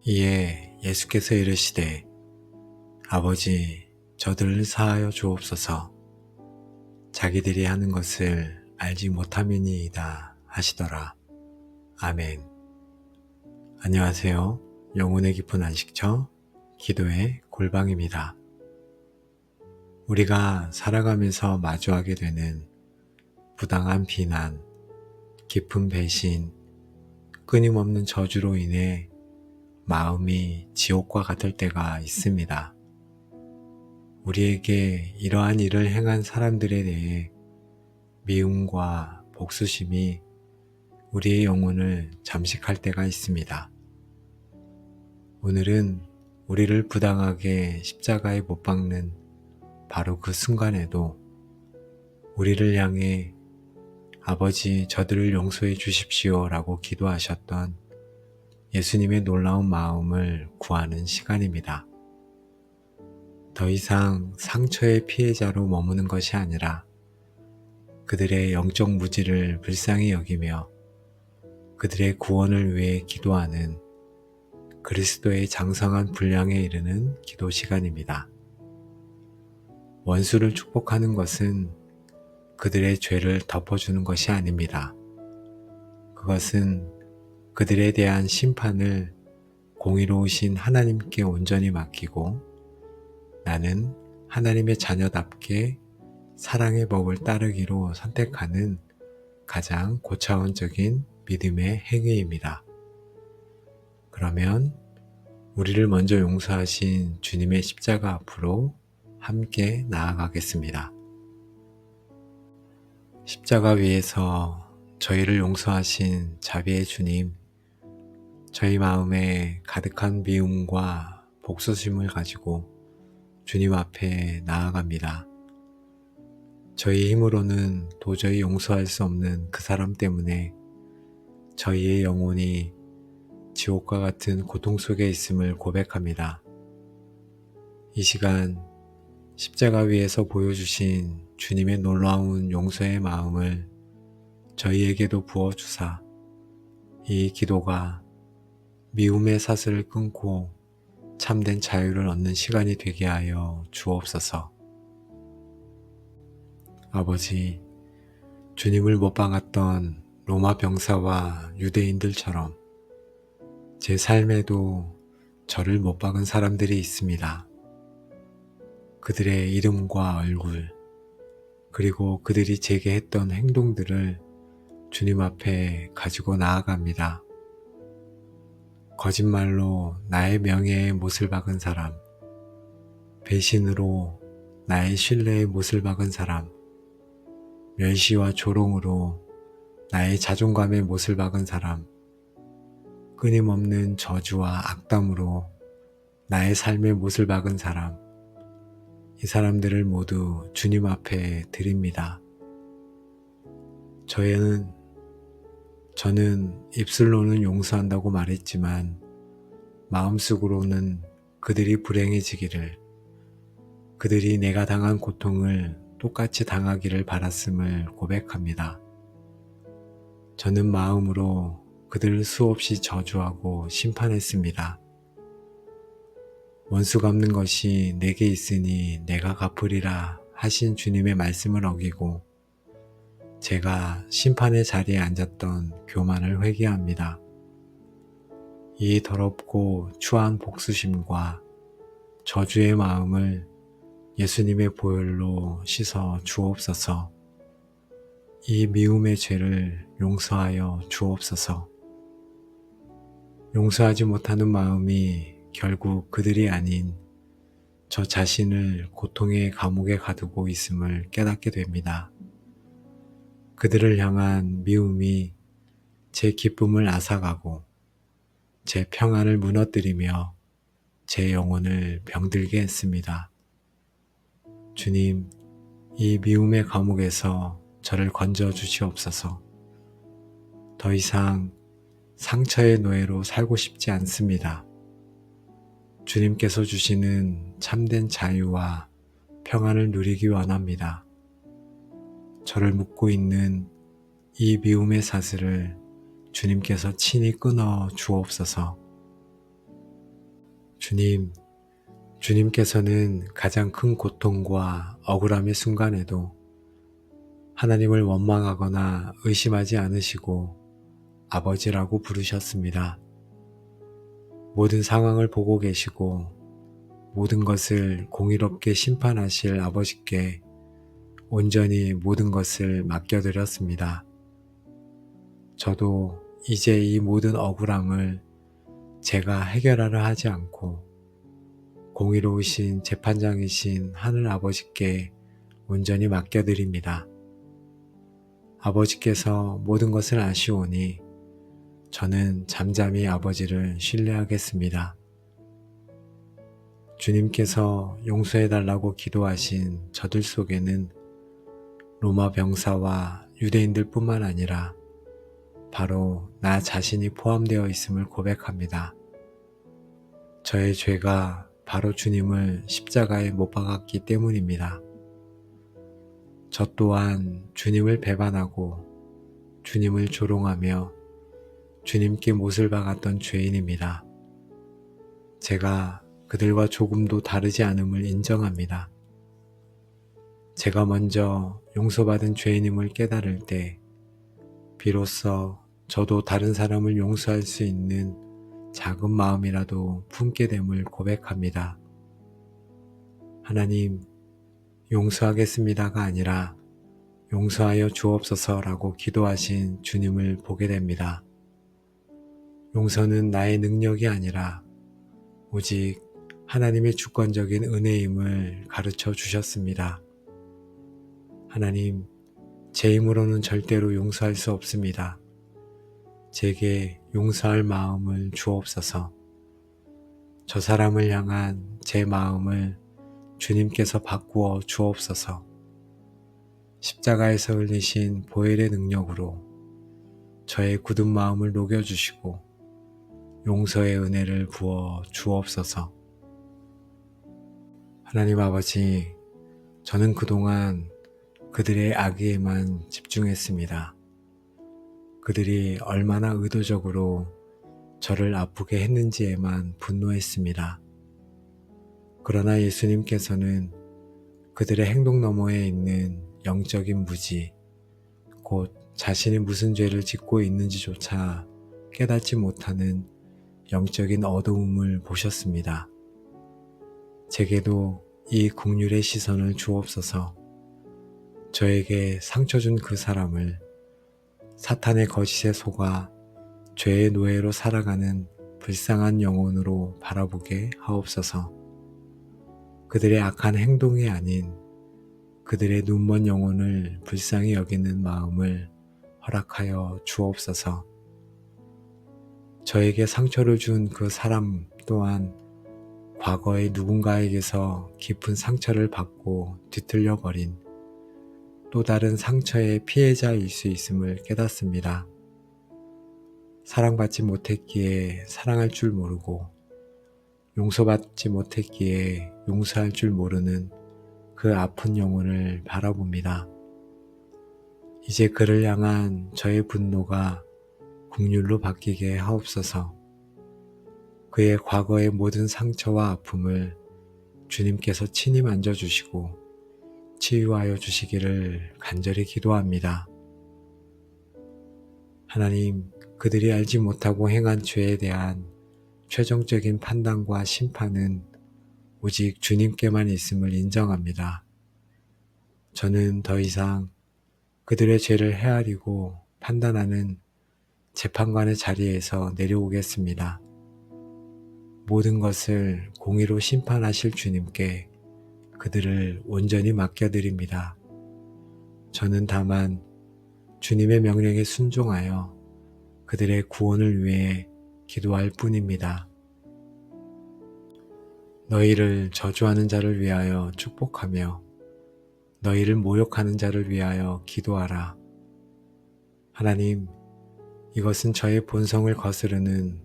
이에 예수께서 이르시되 아버지 저들을 사하여 주옵소서. 자기들이 하는 것을 알지 못함이니이다 하시더라. 아멘. 안녕하세요. 영혼의 깊은 안식처 기도의 골방입니다. 우리가 살아가면서 마주하게 되는 부당한 비난, 깊은 배신, 끊임없는 저주로 인해 마음이 지옥과 같을 때가 있습니다. 우리에게 이러한 일을 행한 사람들에 대해 미움과 복수심이 우리의 영혼을 잠식할 때가 있습니다. 오늘은 우리를 부당하게 십자가에 못 박는 바로 그 순간에도 우리를 향해 아버지 저들을 용서해 주십시오 라고 기도하셨던 예수님의 놀라운 마음을 구하는 시간입니다. 더 이상 상처의 피해자로 머무는 것이 아니라 그들의 영적 무지를 불쌍히 여기며 그들의 구원을 위해 기도하는 그리스도의 장성한 분량에 이르는 기도 시간입니다. 원수를 축복하는 것은 그들의 죄를 덮어주는 것이 아닙니다. 그것은 그들에 대한 심판을 공의로우신 하나님께 온전히 맡기고 나는 하나님의 자녀답게 사랑의 법을 따르기로 선택하는 가장 고차원적인 믿음의 행위입니다. 그러면 우리를 먼저 용서하신 주님의 십자가 앞으로 함께 나아가겠습니다. 십자가 위에서 저희를 용서하신 자비의 주님, 저희 마음에 가득한 미움과 복수심을 가지고 주님 앞에 나아갑니다. 저희 힘으로는 도저히 용서할 수 없는 그 사람 때문에 저희의 영혼이 지옥과 같은 고통 속에 있음을 고백합니다. 이 시간 십자가 위에서 보여주신 주님의 놀라운 용서의 마음을 저희에게도 부어주사 이 기도가 미움의 사슬을 끊고 참된 자유를 얻는 시간이 되게 하여 주옵소서. 아버지, 주님을 못 박았던 로마 병사와 유대인들처럼 제 삶에도 저를 못 박은 사람들이 있습니다. 그들의 이름과 얼굴, 그리고 그들이 제게 했던 행동들을 주님 앞에 가지고 나아갑니다. 거짓말로 나의 명예에 못을 박은 사람, 배신으로 나의 신뢰에 못을 박은 사람, 멸시와 조롱으로 나의 자존감에 못을 박은 사람, 끊임없는 저주와 악담으로 나의 삶에 못을 박은 사람, 이 사람들을 모두 주님 앞에 드립니다. 저는 입술로는 용서한다고 말했지만 마음속으로는 그들이 불행해지기를, 그들이 내가 당한 고통을 똑같이 당하기를 바랐음을 고백합니다. 저는 마음으로 그들을 수없이 저주하고 심판했습니다. 원수 갚는 것이 내게 있으니 내가 갚으리라 하신 주님의 말씀을 어기고 제가 심판의 자리에 앉았던 교만을 회개합니다. 이 더럽고 추한 복수심과 저주의 마음을 예수님의 보혈로 씻어 주옵소서. 이 미움의 죄를 용서하여 주옵소서. 용서하지 못하는 마음이 결국 그들이 아닌 저 자신을 고통의 감옥에 가두고 있음을 깨닫게 됩니다. 그들을 향한 미움이 제 기쁨을 앗아가고 제 평안을 무너뜨리며 제 영혼을 병들게 했습니다. 주님, 이 미움의 감옥에서 저를 건져 주시옵소서. 더 이상 상처의 노예로 살고 싶지 않습니다. 주님께서 주시는 참된 자유와 평안을 누리기 원합니다. 저를 묶고 있는 이 미움의 사슬을 주님께서 친히 끊어 주옵소서. 주님, 주님께서는 가장 큰 고통과 억울함의 순간에도 하나님을 원망하거나 의심하지 않으시고 아버지라고 부르셨습니다. 모든 상황을 보고 계시고 모든 것을 공의롭게 심판하실 아버지께 온전히 모든 것을 맡겨드렸습니다. 저도 이제 이 모든 억울함을 제가 해결하려 하지 않고 공의로우신 재판장이신 하늘 아버지께 온전히 맡겨드립니다. 아버지께서 모든 것을 아시오니 저는 잠잠히 아버지를 신뢰하겠습니다. 주님께서 용서해달라고 기도하신 저들 속에는 로마 병사와 유대인들 뿐만 아니라 바로 나 자신이 포함되어 있음을 고백합니다. 저의 죄가 바로 주님을 십자가에 못 박았기 때문입니다. 저 또한 주님을 배반하고 주님을 조롱하며 주님께 못을 박았던 죄인입니다. 제가 그들과 조금도 다르지 않음을 인정합니다. 제가 먼저 용서받은 죄인임을 깨달을 때 비로소 저도 다른 사람을 용서할 수 있는 작은 마음이라도 품게 됨을 고백합니다. 하나님, 용서하겠습니다가 아니라 용서하여 주옵소서라고 기도하신 주님을 보게 됩니다. 용서는 나의 능력이 아니라 오직 하나님의 주권적인 은혜임을 가르쳐 주셨습니다. 하나님, 제 힘으로는 절대로 용서할 수 없습니다. 제게 용서할 마음을 주옵소서. 저 사람을 향한 제 마음을 주님께서 바꾸어 주옵소서. 십자가에서 흘리신 보혈의 능력으로 저의 굳은 마음을 녹여주시고 용서의 은혜를 부어 주옵소서. 하나님 아버지, 저는 그동안 그들의 악의에만 집중했습니다. 그들이 얼마나 의도적으로 저를 아프게 했는지에만 분노했습니다. 그러나 예수님께서는 그들의 행동 너머에 있는 영적인 무지, 곧 자신이 무슨 죄를 짓고 있는지조차 깨닫지 못하는 영적인 어두움을 보셨습니다. 제게도 이 긍휼의 시선을 주옵소서. 저에게 상처 준 그 사람을 사탄의 거짓에 속아 죄의 노예로 살아가는 불쌍한 영혼으로 바라보게 하옵소서. 그들의 악한 행동이 아닌 그들의 눈먼 영혼을 불쌍히 여기는 마음을 허락하여 주옵소서. 저에게 상처를 준 그 사람 또한 과거에 누군가에게서 깊은 상처를 받고 뒤틀려 버린 또 다른 상처의 피해자일 수 있음을 깨닫습니다. 사랑받지 못했기에 사랑할 줄 모르고 용서받지 못했기에 용서할 줄 모르는 그 아픈 영혼을 바라봅니다. 이제 그를 향한 저의 분노가 긍휼로 바뀌게 하옵소서. 그의 과거의 모든 상처와 아픔을 주님께서 친히 만져주시고 치유하여 주시기를 간절히 기도합니다. 하나님, 그들이 알지 못하고 행한 죄에 대한 최종적인 판단과 심판은 오직 주님께만 있음을 인정합니다. 저는 더 이상 그들의 죄를 헤아리고 판단하는 재판관의 자리에서 내려오겠습니다. 모든 것을 공의로 심판하실 주님께 그들을 온전히 맡겨드립니다. 저는 다만 주님의 명령에 순종하여 그들의 구원을 위해 기도할 뿐입니다. 너희를 저주하는 자를 위하여 축복하며 너희를 모욕하는 자를 위하여 기도하라. 하나님, 이것은 저의 본성을 거스르는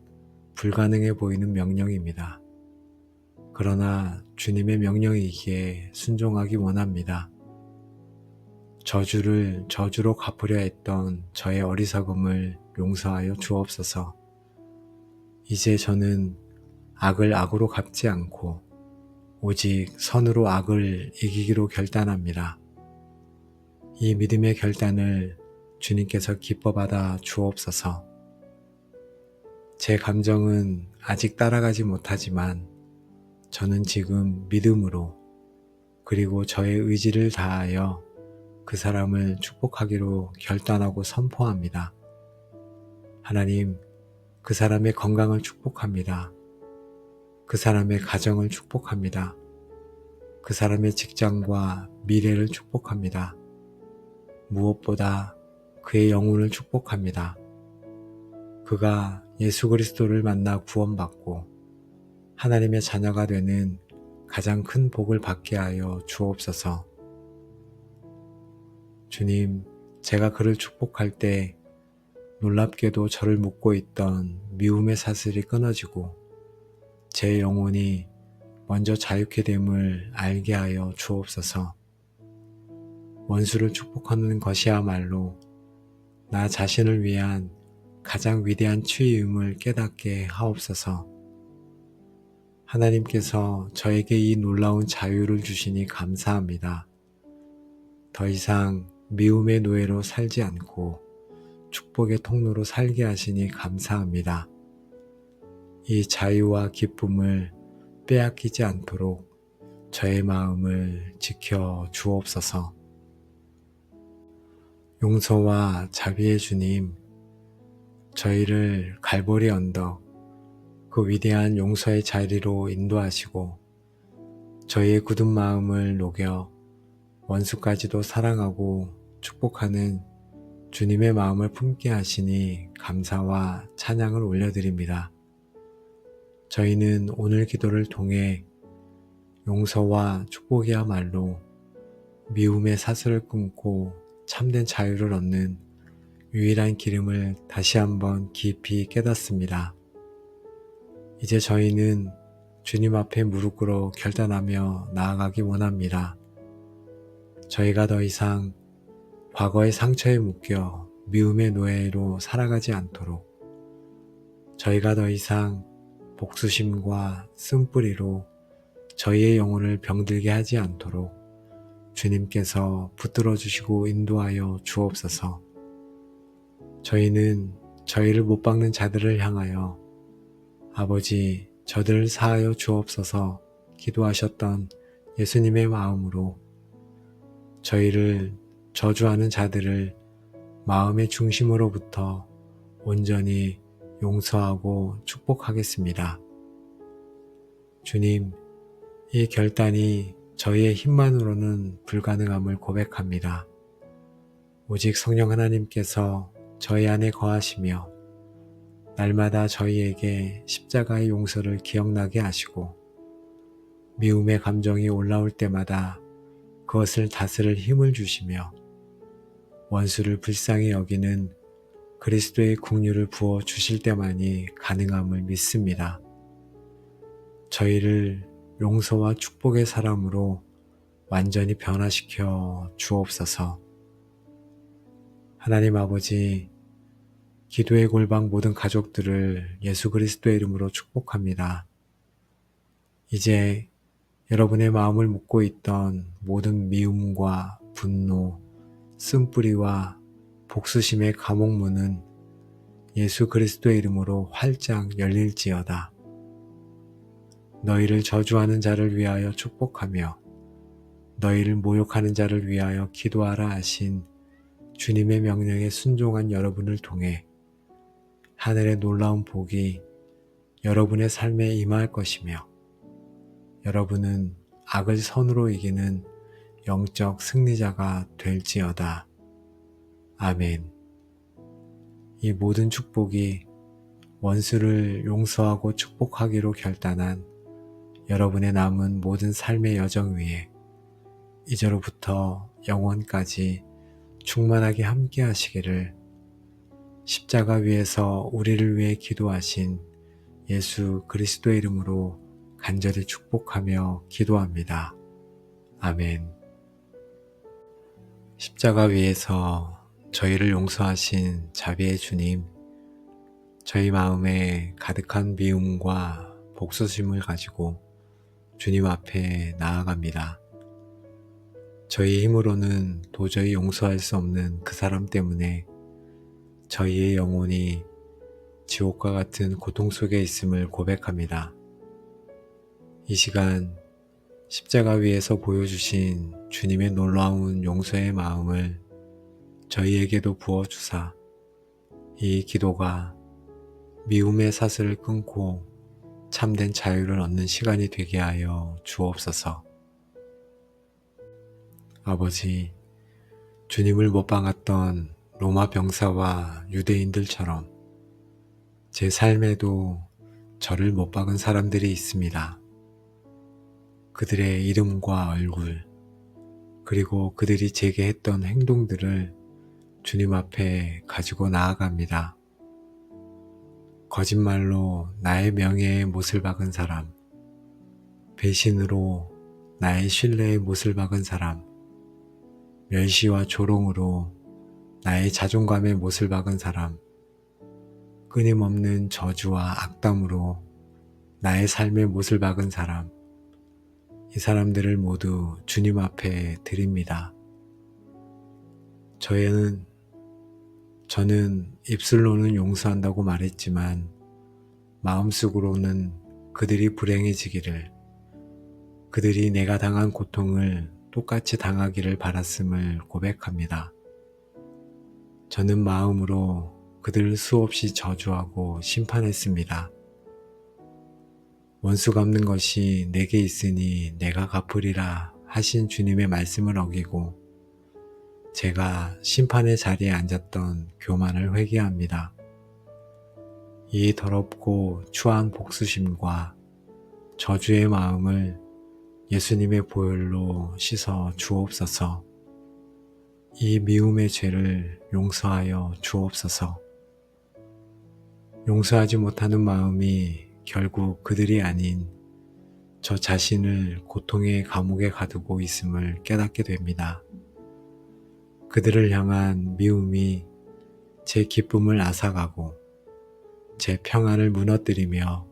불가능해 보이는 명령입니다. 그러나 주님의 명령이기에 순종하기 원합니다. 저주를 저주로 갚으려 했던 저의 어리석음을 용서하여 주옵소서. 이제 저는 악을 악으로 갚지 않고 오직 선으로 악을 이기기로 결단합니다. 이 믿음의 결단을 주님께서 기뻐 받아 주옵소서. 제 감정은 아직 따라가지 못하지만 저는 지금 믿음으로 그리고 저의 의지를 다하여 그 사람을 축복하기로 결단하고 선포합니다. 하나님, 그 사람의 건강을 축복합니다. 그 사람의 가정을 축복합니다. 그 사람의 직장과 미래를 축복합니다. 무엇보다 그의 영혼을 축복합니다. 그가 예수 그리스도를 만나 구원받고 하나님의 자녀가 되는 가장 큰 복을 받게 하여 주옵소서. 주님, 제가 그를 축복할 때 놀랍게도 저를 묶고 있던 미움의 사슬이 끊어지고 제 영혼이 먼저 자유케 됨을 알게 하여 주옵소서. 원수를 축복하는 것이야말로 나 자신을 위한 가장 위대한 치유임을 깨닫게 하옵소서. 하나님께서 저에게 이 놀라운 자유를 주시니 감사합니다. 더 이상 미움의 노예로 살지 않고 축복의 통로로 살게 하시니 감사합니다. 이 자유와 기쁨을 빼앗기지 않도록 저의 마음을 지켜 주옵소서. 용서와 자비의 주님, 저희를 갈보리 언덕, 그 위대한 용서의 자리로 인도하시고 저희의 굳은 마음을 녹여 원수까지도 사랑하고 축복하는 주님의 마음을 품게 하시니 감사와 찬양을 올려드립니다. 저희는 오늘 기도를 통해 용서와 축복이야말로 미움의 사슬을 끊고 참된 자유를 얻는 유일한 기름을 다시 한번 깊이 깨닫습니다. 이제 저희는 주님 앞에 무릎 꿇어 결단하며 나아가기 원합니다. 저희가 더 이상 과거의 상처에 묶여 미움의 노예로 살아가지 않도록, 저희가 더 이상 복수심과 쓴뿌리로 저희의 영혼을 병들게 하지 않도록 주님께서 붙들어 주시고 인도하여 주옵소서. 저희는 저희를 못 박는 자들을 향하여 아버지, 저들을 사하여 주옵소서 기도하셨던 예수님의 마음으로 저희를 저주하는 자들을 마음의 중심으로부터 온전히 용서하고 축복하겠습니다. 주님, 이 결단이 저희의 힘만으로는 불가능함을 고백합니다. 오직 성령 하나님께서 저희 안에 거하시며 날마다 저희에게 십자가의 용서를 기억나게 하시고 미움의 감정이 올라올 때마다 그것을 다스릴 힘을 주시며 원수를 불쌍히 여기는 그리스도의 긍휼을 부어 주실 때만이 가능함을 믿습니다. 저희를 용서와 축복의 사람으로 완전히 변화시켜 주옵소서. 하나님 아버지, 기도의 골방 모든 가족들을 예수 그리스도의 이름으로 축복합니다. 이제 여러분의 마음을 묶고 있던 모든 미움과 분노, 쓴뿌리와 복수심의 감옥문은 예수 그리스도의 이름으로 활짝 열릴지어다. 너희를 저주하는 자를 위하여 축복하며 너희를 모욕하는 자를 위하여 기도하라 하신 주님의 명령에 순종한 여러분을 통해 하늘의 놀라운 복이 여러분의 삶에 임할 것이며 여러분은 악을 선으로 이기는 영적 승리자가 될지어다. 아멘. 이 모든 축복이 원수를 용서하고 축복하기로 결단한 여러분의 남은 모든 삶의 여정 위에 이제로부터 영원까지 충만하게 함께 하시기를 십자가 위에서 우리를 위해 기도하신 예수 그리스도의 이름으로 간절히 축복하며 기도합니다. 아멘. 십자가 위에서 저희를 용서하신 자비의 주님, 저희 마음에 가득한 미움과 복수심을 가지고 주님 앞에 나아갑니다. 저희 힘으로는 도저히 용서할 수 없는 그 사람 때문에 저희의 영혼이 지옥과 같은 고통 속에 있음을 고백합니다. 이 시간 십자가 위에서 보여주신 주님의 놀라운 용서의 마음을 저희에게도 부어주사 이 기도가 미움의 사슬을 끊고 참된 자유를 얻는 시간이 되게 하여 주옵소서. 아버지, 주님을 못 박았던 로마 병사와 유대인들처럼 제 삶에도 저를 못 박은 사람들이 있습니다. 그들의 이름과 얼굴, 그리고 그들이 제게 했던 행동들을 주님 앞에 가지고 나아갑니다. 거짓말로 나의 명예에 못을 박은 사람, 배신으로 나의 신뢰에 못을 박은 사람, 멸시와 조롱으로 나의 자존감에 못을 박은 사람, 끊임없는 저주와 악담으로 나의 삶에 못을 박은 사람, 이 사람들을 모두 주님 앞에 드립니다. 저는 입술로는 용서한다고 말했지만 마음속으로는 그들이 불행해지기를, 그들이 내가 당한 고통을 똑같이 당하기를 바랐음을 고백합니다. 저는 마음으로 그들을 수없이 저주하고 심판했습니다. 원수 갚는 것이 내게 있으니 내가 갚으리라 하신 주님의 말씀을 어기고 제가 심판의 자리에 앉았던 교만을 회개합니다. 이 더럽고 추한 복수심과 저주의 마음을 예수님의 보혈로 씻어 주옵소서. 이 미움의 죄를 용서하여 주옵소서. 용서하지 못하는 마음이 결국 그들이 아닌 저 자신을 고통의 감옥에 가두고 있음을 깨닫게 됩니다. 그들을 향한 미움이 제 기쁨을 앗아가고 제 평안을 무너뜨리며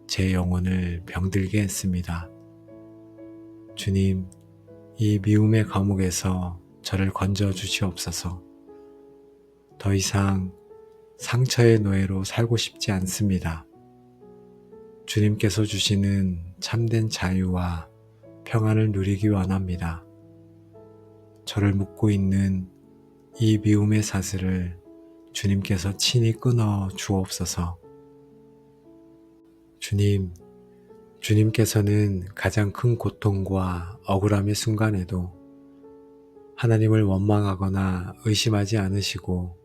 제 영혼을 병들게 했습니다. 주님, 이 미움의 감옥에서 저를 건져 주시옵소서. 더 이상 상처의 노예로 살고 싶지 않습니다. 주님께서 주시는 참된 자유와 평안을 누리기 원합니다. 저를 묶고 있는 이 미움의 사슬을 주님께서 친히 끊어 주옵소서. 주님께서는 가장 큰 고통과 억울함의 순간에도 하나님을 원망하거나 의심하지 않으시고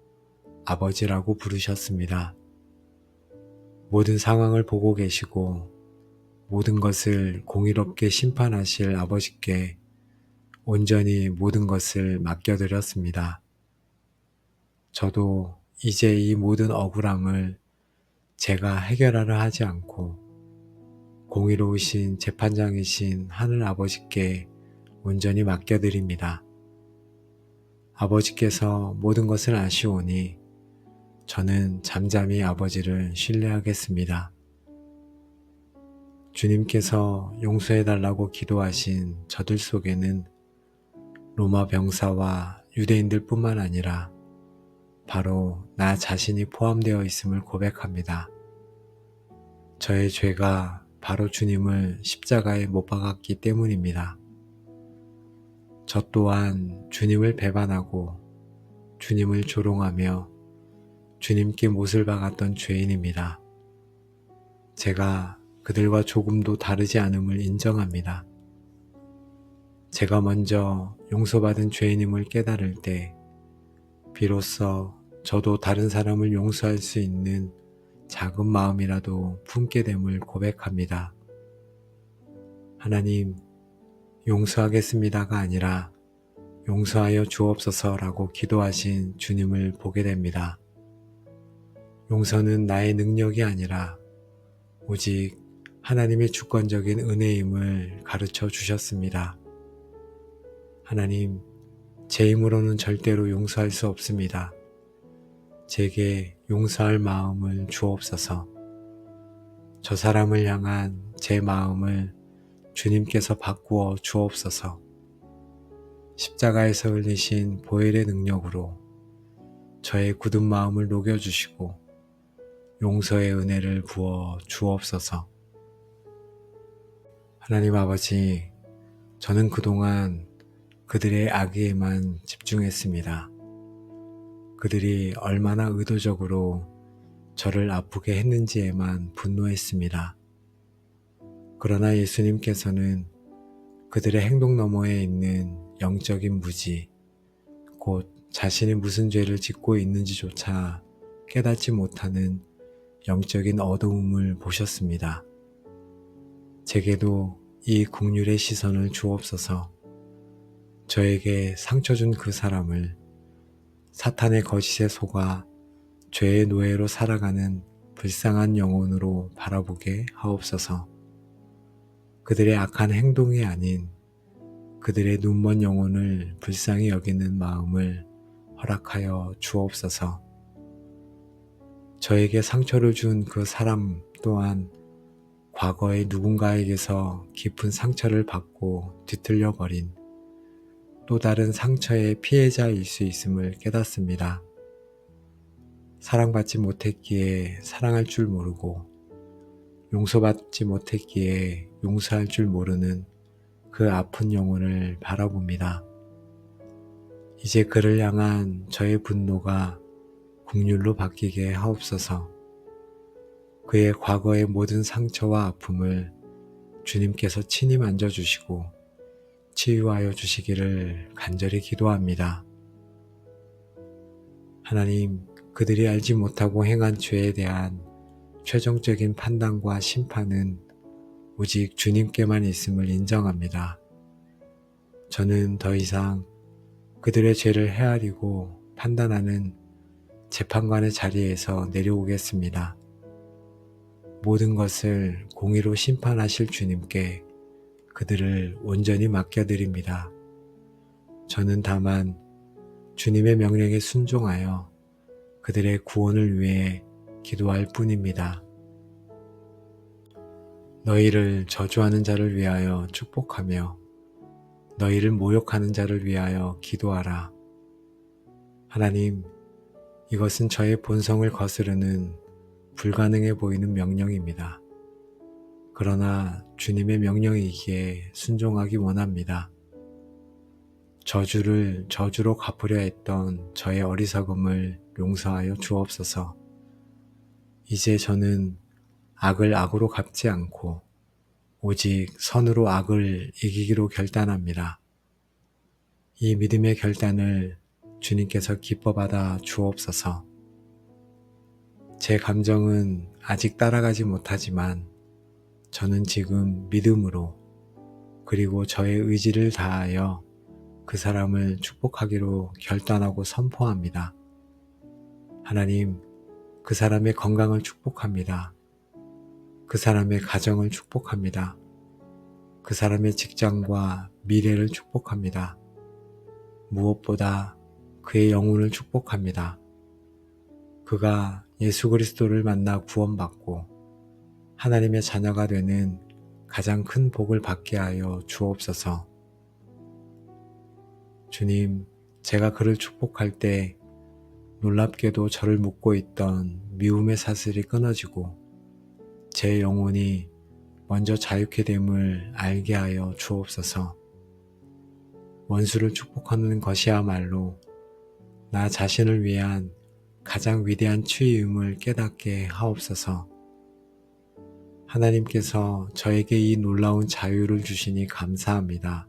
아버지라고 부르셨습니다. 모든 상황을 보고 계시고 모든 것을 공의롭게 심판하실 아버지께 온전히 모든 것을 맡겨드렸습니다. 저도 이제 이 모든 억울함을 제가 해결하려 하지 않고 공의로우신 재판장이신 하늘 아버지께 온전히 맡겨드립니다. 아버지께서 모든 것을 아시오니 저는 잠잠히 아버지를 신뢰하겠습니다. 주님께서 용서해달라고 기도하신 저들 속에는 로마 병사와 유대인들 뿐만 아니라 바로 나 자신이 포함되어 있음을 고백합니다. 저의 죄가 바로 주님을 십자가에 못 박았기 때문입니다. 저 또한 주님을 배반하고 주님을 조롱하며 주님께 못을 박았던 죄인입니다. 제가 그들과 조금도 다르지 않음을 인정합니다. 제가 먼저 용서받은 죄인임을 깨달을 때 비로소 저도 다른 사람을 용서할 수 있는 작은 마음이라도 품게 됨을 고백합니다. 하나님, 용서하겠습니다가 아니라 용서하여 주옵소서라고 기도하신 주님을 보게 됩니다. 용서는 나의 능력이 아니라 오직 하나님의 주권적인 은혜임을 가르쳐 주셨습니다. 하나님, 제 힘으로는 절대로 용서할 수 없습니다. 제게 용서할 마음을 주옵소서. 저 사람을 향한 제 마음을 주님께서 바꾸어 주옵소서. 십자가에서 흘리신 보혈의 능력으로 저의 굳은 마음을 녹여주시고 용서의 은혜를 부어 주옵소서. 하나님 아버지, 저는 그동안 그들의 악의에만 집중했습니다. 그들이 얼마나 의도적으로 저를 아프게 했는지에만 분노했습니다. 그러나 예수님께서는 그들의 행동 너머에 있는 영적인 무지, 곧 자신이 무슨 죄를 짓고 있는지조차 깨닫지 못하는 영적인 어두움을 보셨습니다. 제게도 이 긍휼의 시선을 주옵소서. 저에게 상처 준 그 사람을 사탄의 거짓에 속아 죄의 노예로 살아가는 불쌍한 영혼으로 바라보게 하옵소서. 그들의 악한 행동이 아닌 그들의 눈먼 영혼을 불쌍히 여기는 마음을 허락하여 주옵소서. 저에게 상처를 준 그 사람 또한 과거에 누군가에게서 깊은 상처를 받고 뒤틀려 버린 또 다른 상처의 피해자일 수 있음을 깨닫습니다. 사랑받지 못했기에 사랑할 줄 모르고 용서받지 못했기에 용서할 줄 모르는 그 아픈 영혼을 바라봅니다. 이제 그를 향한 저의 분노가 긍휼로 바뀌게 하옵소서. 그의 과거의 모든 상처와 아픔을 주님께서 친히 만져주시고 치유하여 주시기를 간절히 기도합니다. 하나님, 그들이 알지 못하고 행한 죄에 대한 최종적인 판단과 심판은 오직 주님께만 있음을 인정합니다. 저는 더 이상 그들의 죄를 헤아리고 판단하는 재판관의 자리에서 내려오겠습니다. 모든 것을 공의로 심판하실 주님께 그들을 온전히 맡겨드립니다. 저는 다만 주님의 명령에 순종하여 그들의 구원을 위해 기도할 뿐입니다. 너희를 저주하는 자를 위하여 축복하며 너희를 모욕하는 자를 위하여 기도하라. 하나님, 이것은 저의 본성을 거스르는 불가능해 보이는 명령입니다. 그러나 주님의 명령이기에 순종하기 원합니다. 저주를 저주로 갚으려 했던 저의 어리석음을 용서하여 주옵소서. 이제 저는 악을 악으로 갚지 않고 오직 선으로 악을 이기기로 결단합니다. 이 믿음의 결단을 주님께서 기뻐 받아 주옵소서. 제 감정은 아직 따라가지 못하지만 저는 지금 믿음으로 그리고 저의 의지를 다하여 그 사람을 축복하기로 결단하고 선포합니다. 하나님, 그 사람의 건강을 축복합니다. 그 사람의 가정을 축복합니다. 그 사람의 직장과 미래를 축복합니다. 무엇보다 그의 영혼을 축복합니다. 그가 예수 그리스도를 만나 구원받고 하나님의 자녀가 되는 가장 큰 복을 받게 하여 주옵소서. 주님, 제가 그를 축복할 때 놀랍게도 저를 묶고 있던 미움의 사슬이 끊어지고 제 영혼이 먼저 자유케 됨을 알게 하여 주옵소서. 원수를 축복하는 것이야말로 나 자신을 위한 가장 위대한 치유임을 깨닫게 하옵소서. 하나님께서 저에게 이 놀라운 자유를 주시니 감사합니다.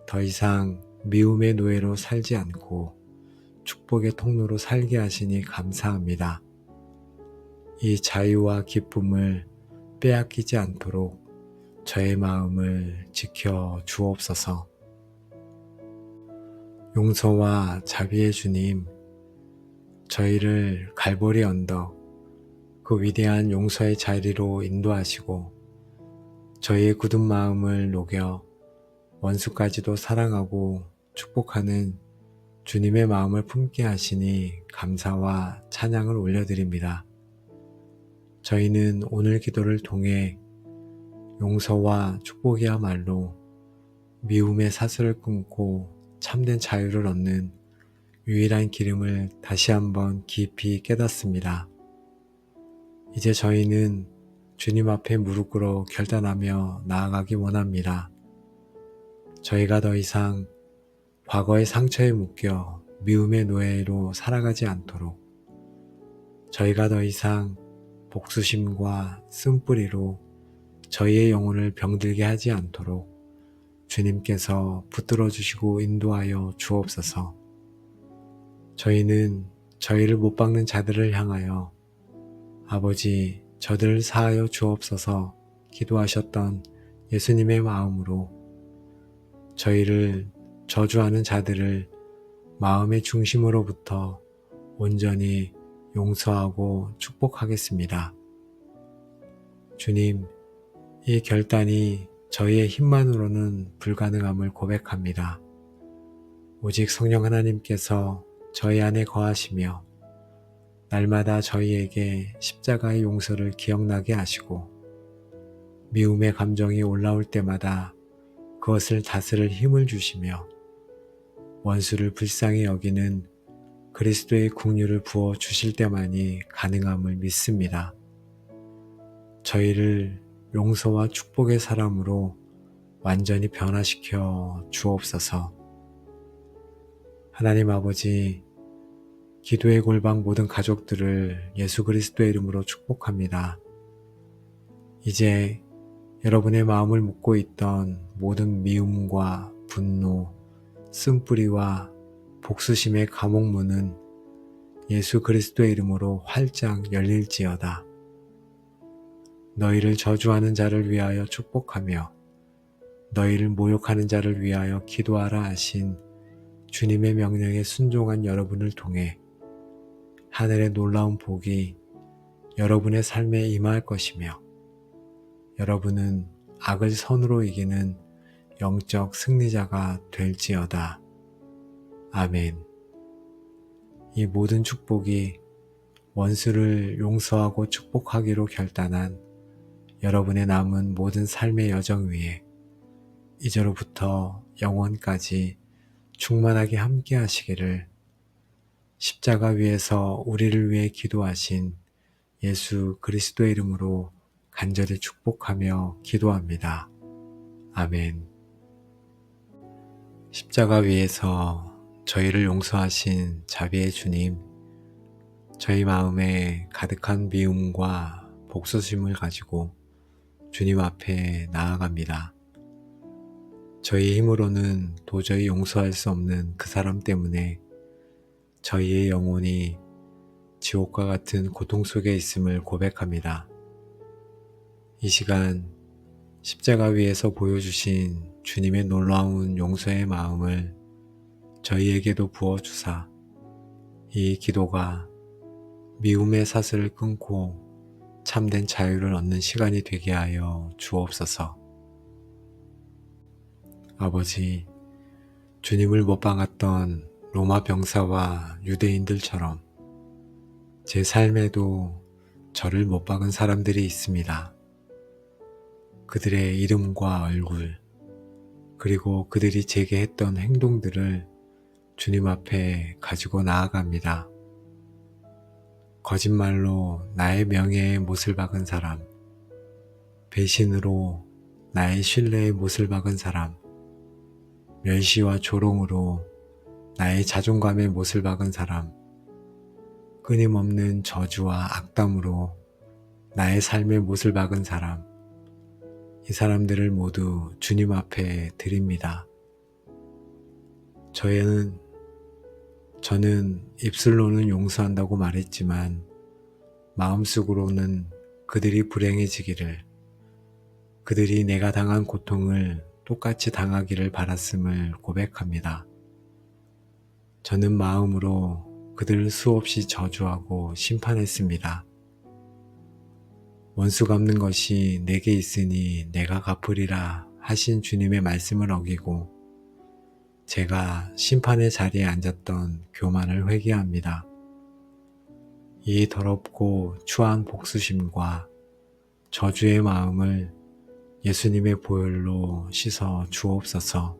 더 이상 미움의 노예로 살지 않고 축복의 통로로 살게 하시니 감사합니다. 이 자유와 기쁨을 빼앗기지 않도록 저의 마음을 지켜 주옵소서. 용서와 자비의 주님, 저희를 갈보리 언덕, 그 위대한 용서의 자리로 인도하시고 저희의 굳은 마음을 녹여 원수까지도 사랑하고 축복하는 주님의 마음을 품게 하시니 감사와 찬양을 올려드립니다. 저희는 오늘 기도를 통해 용서와 축복이야말로 미움의 사슬을 끊고 참된 자유를 얻는 유일한 기름을 다시 한번 깊이 깨닫습니다. 이제 저희는 주님 앞에 무릎 꿇어 결단하며 나아가기 원합니다. 저희가 더 이상 과거의 상처에 묶여 미움의 노예로 살아가지 않도록, 저희가 더 이상 복수심과 쓴뿌리로 저희의 영혼을 병들게 하지 않도록 주님께서 붙들어 주시고 인도하여 주옵소서. 저희는 저희를 못 박는 자들을 향하여 아버지 저들을 사하여 주옵소서 기도하셨던 예수님의 마음으로 저희를 저주하는 자들을 마음의 중심으로부터 온전히 용서하고 축복하겠습니다. 주님, 이 결단이 저희의 힘만으로는 불가능함을 고백합니다. 오직 성령 하나님께서 저희 안에 거하시며 날마다 저희에게 십자가의 용서를 기억나게 하시고 미움의 감정이 올라올 때마다 그것을 다스릴 힘을 주시며 원수를 불쌍히 여기는 그리스도의 긍휼을 부어 주실 때만이 가능함을 믿습니다. 저희를 용서와 축복의 사람으로 완전히 변화시켜 주옵소서. 하나님 아버지, 기도의 골방 모든 가족들을 예수 그리스도의 이름으로 축복합니다. 이제 여러분의 마음을 묶고 있던 모든 미움과 분노, 쓴뿌리와 복수심의 감옥문은 예수 그리스도의 이름으로 활짝 열릴지어다. 너희를 저주하는 자를 위하여 축복하며 너희를 모욕하는 자를 위하여 기도하라 하신 주님의 명령에 순종한 여러분을 통해 하늘의 놀라운 복이 여러분의 삶에 임할 것이며 여러분은 악을 선으로 이기는 영적 승리자가 될지어다. 아멘. 이 모든 축복이 원수를 용서하고 축복하기로 결단한 여러분의 남은 모든 삶의 여정 위에 이제로부터 영원까지 충만하게 함께 하시기를 십자가 위에서 우리를 위해 기도하신 예수 그리스도의 이름으로 간절히 축복하며 기도합니다. 아멘. 십자가 위에서 저희를 용서하신 자비의 주님, 저희 마음에 가득한 미움과 복수심을 가지고 주님 앞에 나아갑니다. 저희 힘으로는 도저히 용서할 수 없는 그 사람 때문에 저희의 영혼이 지옥과 같은 고통 속에 있음을 고백합니다. 이 시간 십자가 위에서 보여주신 주님의 놀라운 용서의 마음을 저희에게도 부어주사 이 기도가 미움의 사슬을 끊고 참된 자유를 얻는 시간이 되게 하여 주옵소서. 아버지, 주님을 못 박았던 로마 병사와 유대인들처럼 제 삶에도 저를 못 박은 사람들이 있습니다. 그들의 이름과 얼굴, 그리고 그들이 제게 했던 행동들을 주님 앞에 가지고 나아갑니다. 거짓말로 나의 명예에 못을 박은 사람, 배신으로 나의 신뢰에 못을 박은 사람, 멸시와 조롱으로 나의 자존감에 못을 박은 사람, 끊임없는 저주와 악담으로 나의 삶에 못을 박은 사람, 이 사람들을 모두 주님 앞에 드립니다. 저는 입술로는 용서한다고 말했지만 마음속으로는 그들이 불행해지기를, 그들이 내가 당한 고통을 똑같이 당하기를 바랐음을 고백합니다. 저는 마음으로 그들을 수없이 저주하고 심판했습니다. 원수 갚는 것이 내게 있으니 내가 갚으리라 하신 주님의 말씀을 어기고 제가 심판의 자리에 앉았던 교만을 회개합니다. 이 더럽고 추한 복수심과 저주의 마음을 예수님의 보혈로 씻어 주옵소서.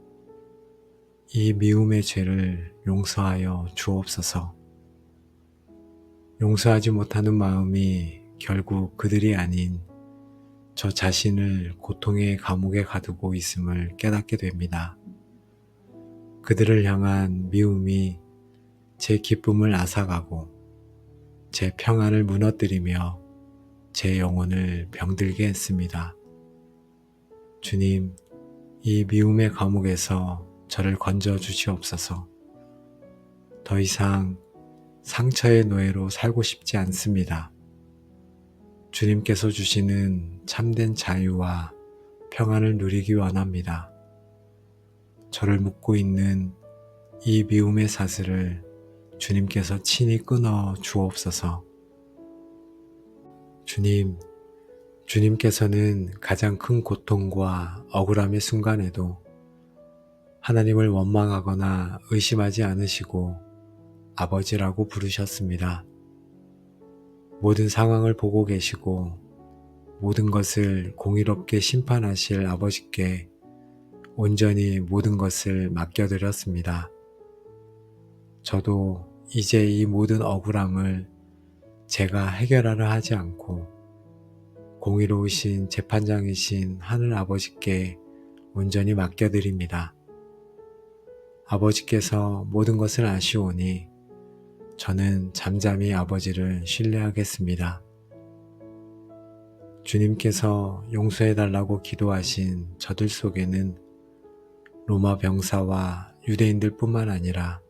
이 미움의 죄를 용서하여 주옵소서. 용서하지 못하는 마음이 결국 그들이 아닌 저 자신을 고통의 감옥에 가두고 있음을 깨닫게 됩니다. 그들을 향한 미움이 제 기쁨을 앗아가고 제 평안을 무너뜨리며 제 영혼을 병들게 했습니다. 주님, 이 미움의 감옥에서 저를 건져 주시옵소서. 더 이상 상처의 노예로 살고 싶지 않습니다. 주님께서 주시는 참된 자유와 평안을 누리기 원합니다. 저를 묶고 있는 이 미움의 사슬을 주님께서 친히 끊어 주옵소서. 주님께서는 가장 큰 고통과 억울함의 순간에도 하나님을 원망하거나 의심하지 않으시고 아버지라고 부르셨습니다. 모든 상황을 보고 계시고 모든 것을 공의롭게 심판하실 아버지께 온전히 모든 것을 맡겨드렸습니다. 저도 이제 이 모든 억울함을 제가 해결하려 하지 않고 공의로우신 재판장이신 하늘 아버지께 온전히 맡겨드립니다. 아버지께서 모든 것을 아시오니 저는 잠잠히 아버지를 신뢰하겠습니다. 주님께서 용서해달라고 기도하신 저들 속에는 로마 병사와 유대인들 뿐만 아니라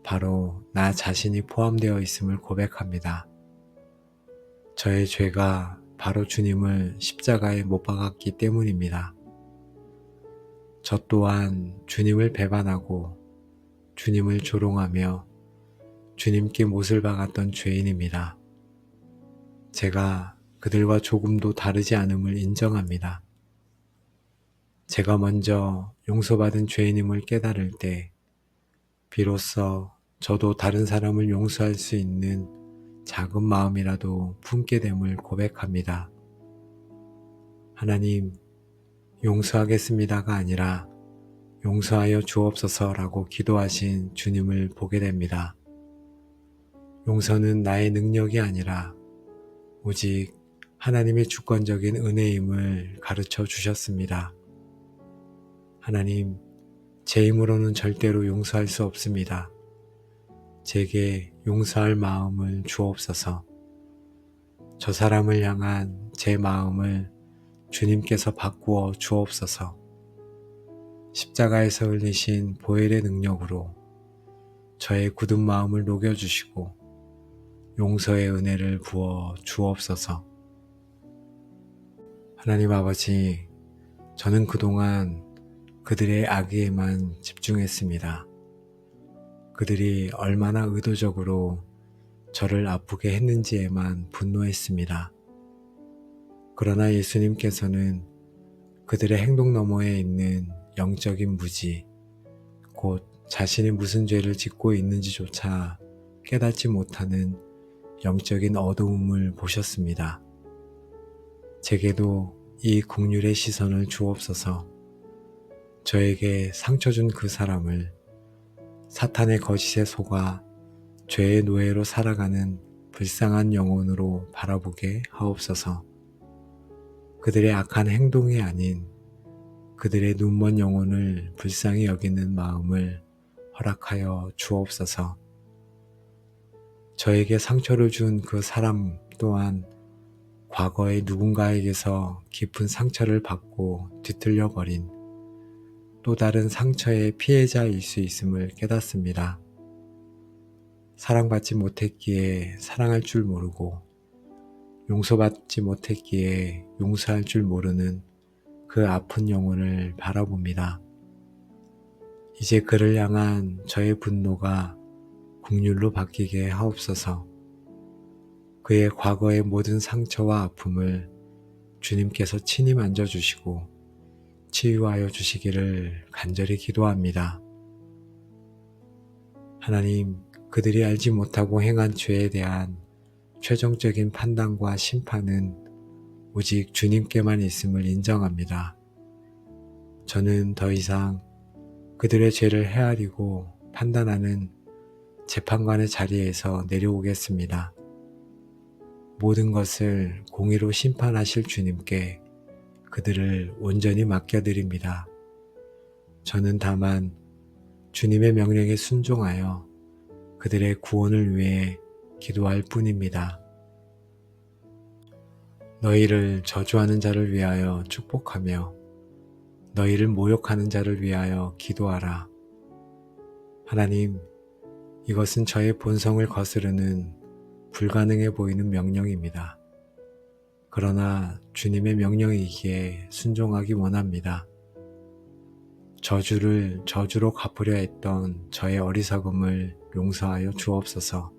바로 나 자신이 포함되어 있음을 고백합니다. 저의 죄가 바로 주님을 십자가에 못 박았기 때문입니다. 저 또한 주님을 배반하고 주님을 조롱하며 주님께 못을 박았던 죄인입니다. 제가 그들과 조금도 다르지 않음을 인정합니다. 제가 먼저 용서받은 죄인임을 깨달을 때 비로소 저도 다른 사람을 용서할 수 있는 작은 마음이라도 품게 됨을 고백합니다. 하나님, 용서하겠습니다가 아니라 용서하여 주옵소서라고 기도하신 주님을 보게 됩니다. 용서는 나의 능력이 아니라 오직 하나님의 주권적인 은혜임을 가르쳐 주셨습니다. 하나님, 제 힘으로는 절대로 용서할 수 없습니다. 제게 용서할 마음을 주옵소서. 저 사람을 향한 제 마음을 주님께서 바꾸어 주옵소서. 십자가에서 흘리신 보혈의 능력으로 저의 굳은 마음을 녹여주시고 용서의 은혜를 부어 주옵소서. 하나님 아버지, 저는 그동안 그들의 악의에만 집중했습니다. 그들이 얼마나 의도적으로 저를 아프게 했는지에만 분노했습니다. 그러나 예수님께서는 그들의 행동 너머에 있는 영적인 무지, 곧 자신이 무슨 죄를 짓고 있는지조차 깨닫지 못하는 영적인 어두움을 보셨습니다. 제게도 이 긍휼의 시선을 주옵소서. 저에게 상처 준 그 사람을 사탄의 거짓에 속아 죄의 노예로 살아가는 불쌍한 영혼으로 바라보게 하옵소서. 그들의 악한 행동이 아닌 그들의 눈먼 영혼을 불쌍히 여기는 마음을 허락하여 주옵소서. 저에게 상처를 준 그 사람 또한 과거에 누군가에게서 깊은 상처를 받고 뒤틀려버린 또 다른 상처의 피해자일 수 있음을 깨닫습니다. 사랑받지 못했기에 사랑할 줄 모르고 용서받지 못했기에 용서할 줄 모르는 그 아픈 영혼을 바라봅니다. 이제 그를 향한 저의 분노가 긍휼로 바뀌게 하옵소서. 그의 과거의 모든 상처와 아픔을 주님께서 친히 만져주시고 치유하여 주시기를 간절히 기도합니다. 하나님, 그들이 알지 못하고 행한 죄에 대한 최종적인 판단과 심판은 오직 주님께만 있음을 인정합니다. 저는 더 이상 그들의 죄를 헤아리고 판단하는 재판관의 자리에서 내려오겠습니다. 모든 것을 공의로 심판하실 주님께 그들을 온전히 맡겨드립니다. 저는 다만 주님의 명령에 순종하여 그들의 구원을 위해 기도할 뿐입니다. 너희를 저주하는 자를 위하여 축복하며 너희를 모욕하는 자를 위하여 기도하라. 하나님, 이것은 저의 본성을 거스르는 불가능해 보이는 명령입니다. 그러나 주님의 명령이기에 순종하기 원합니다. 저주를 저주로 갚으려 했던 저의 어리석음을 용서하여 주옵소서.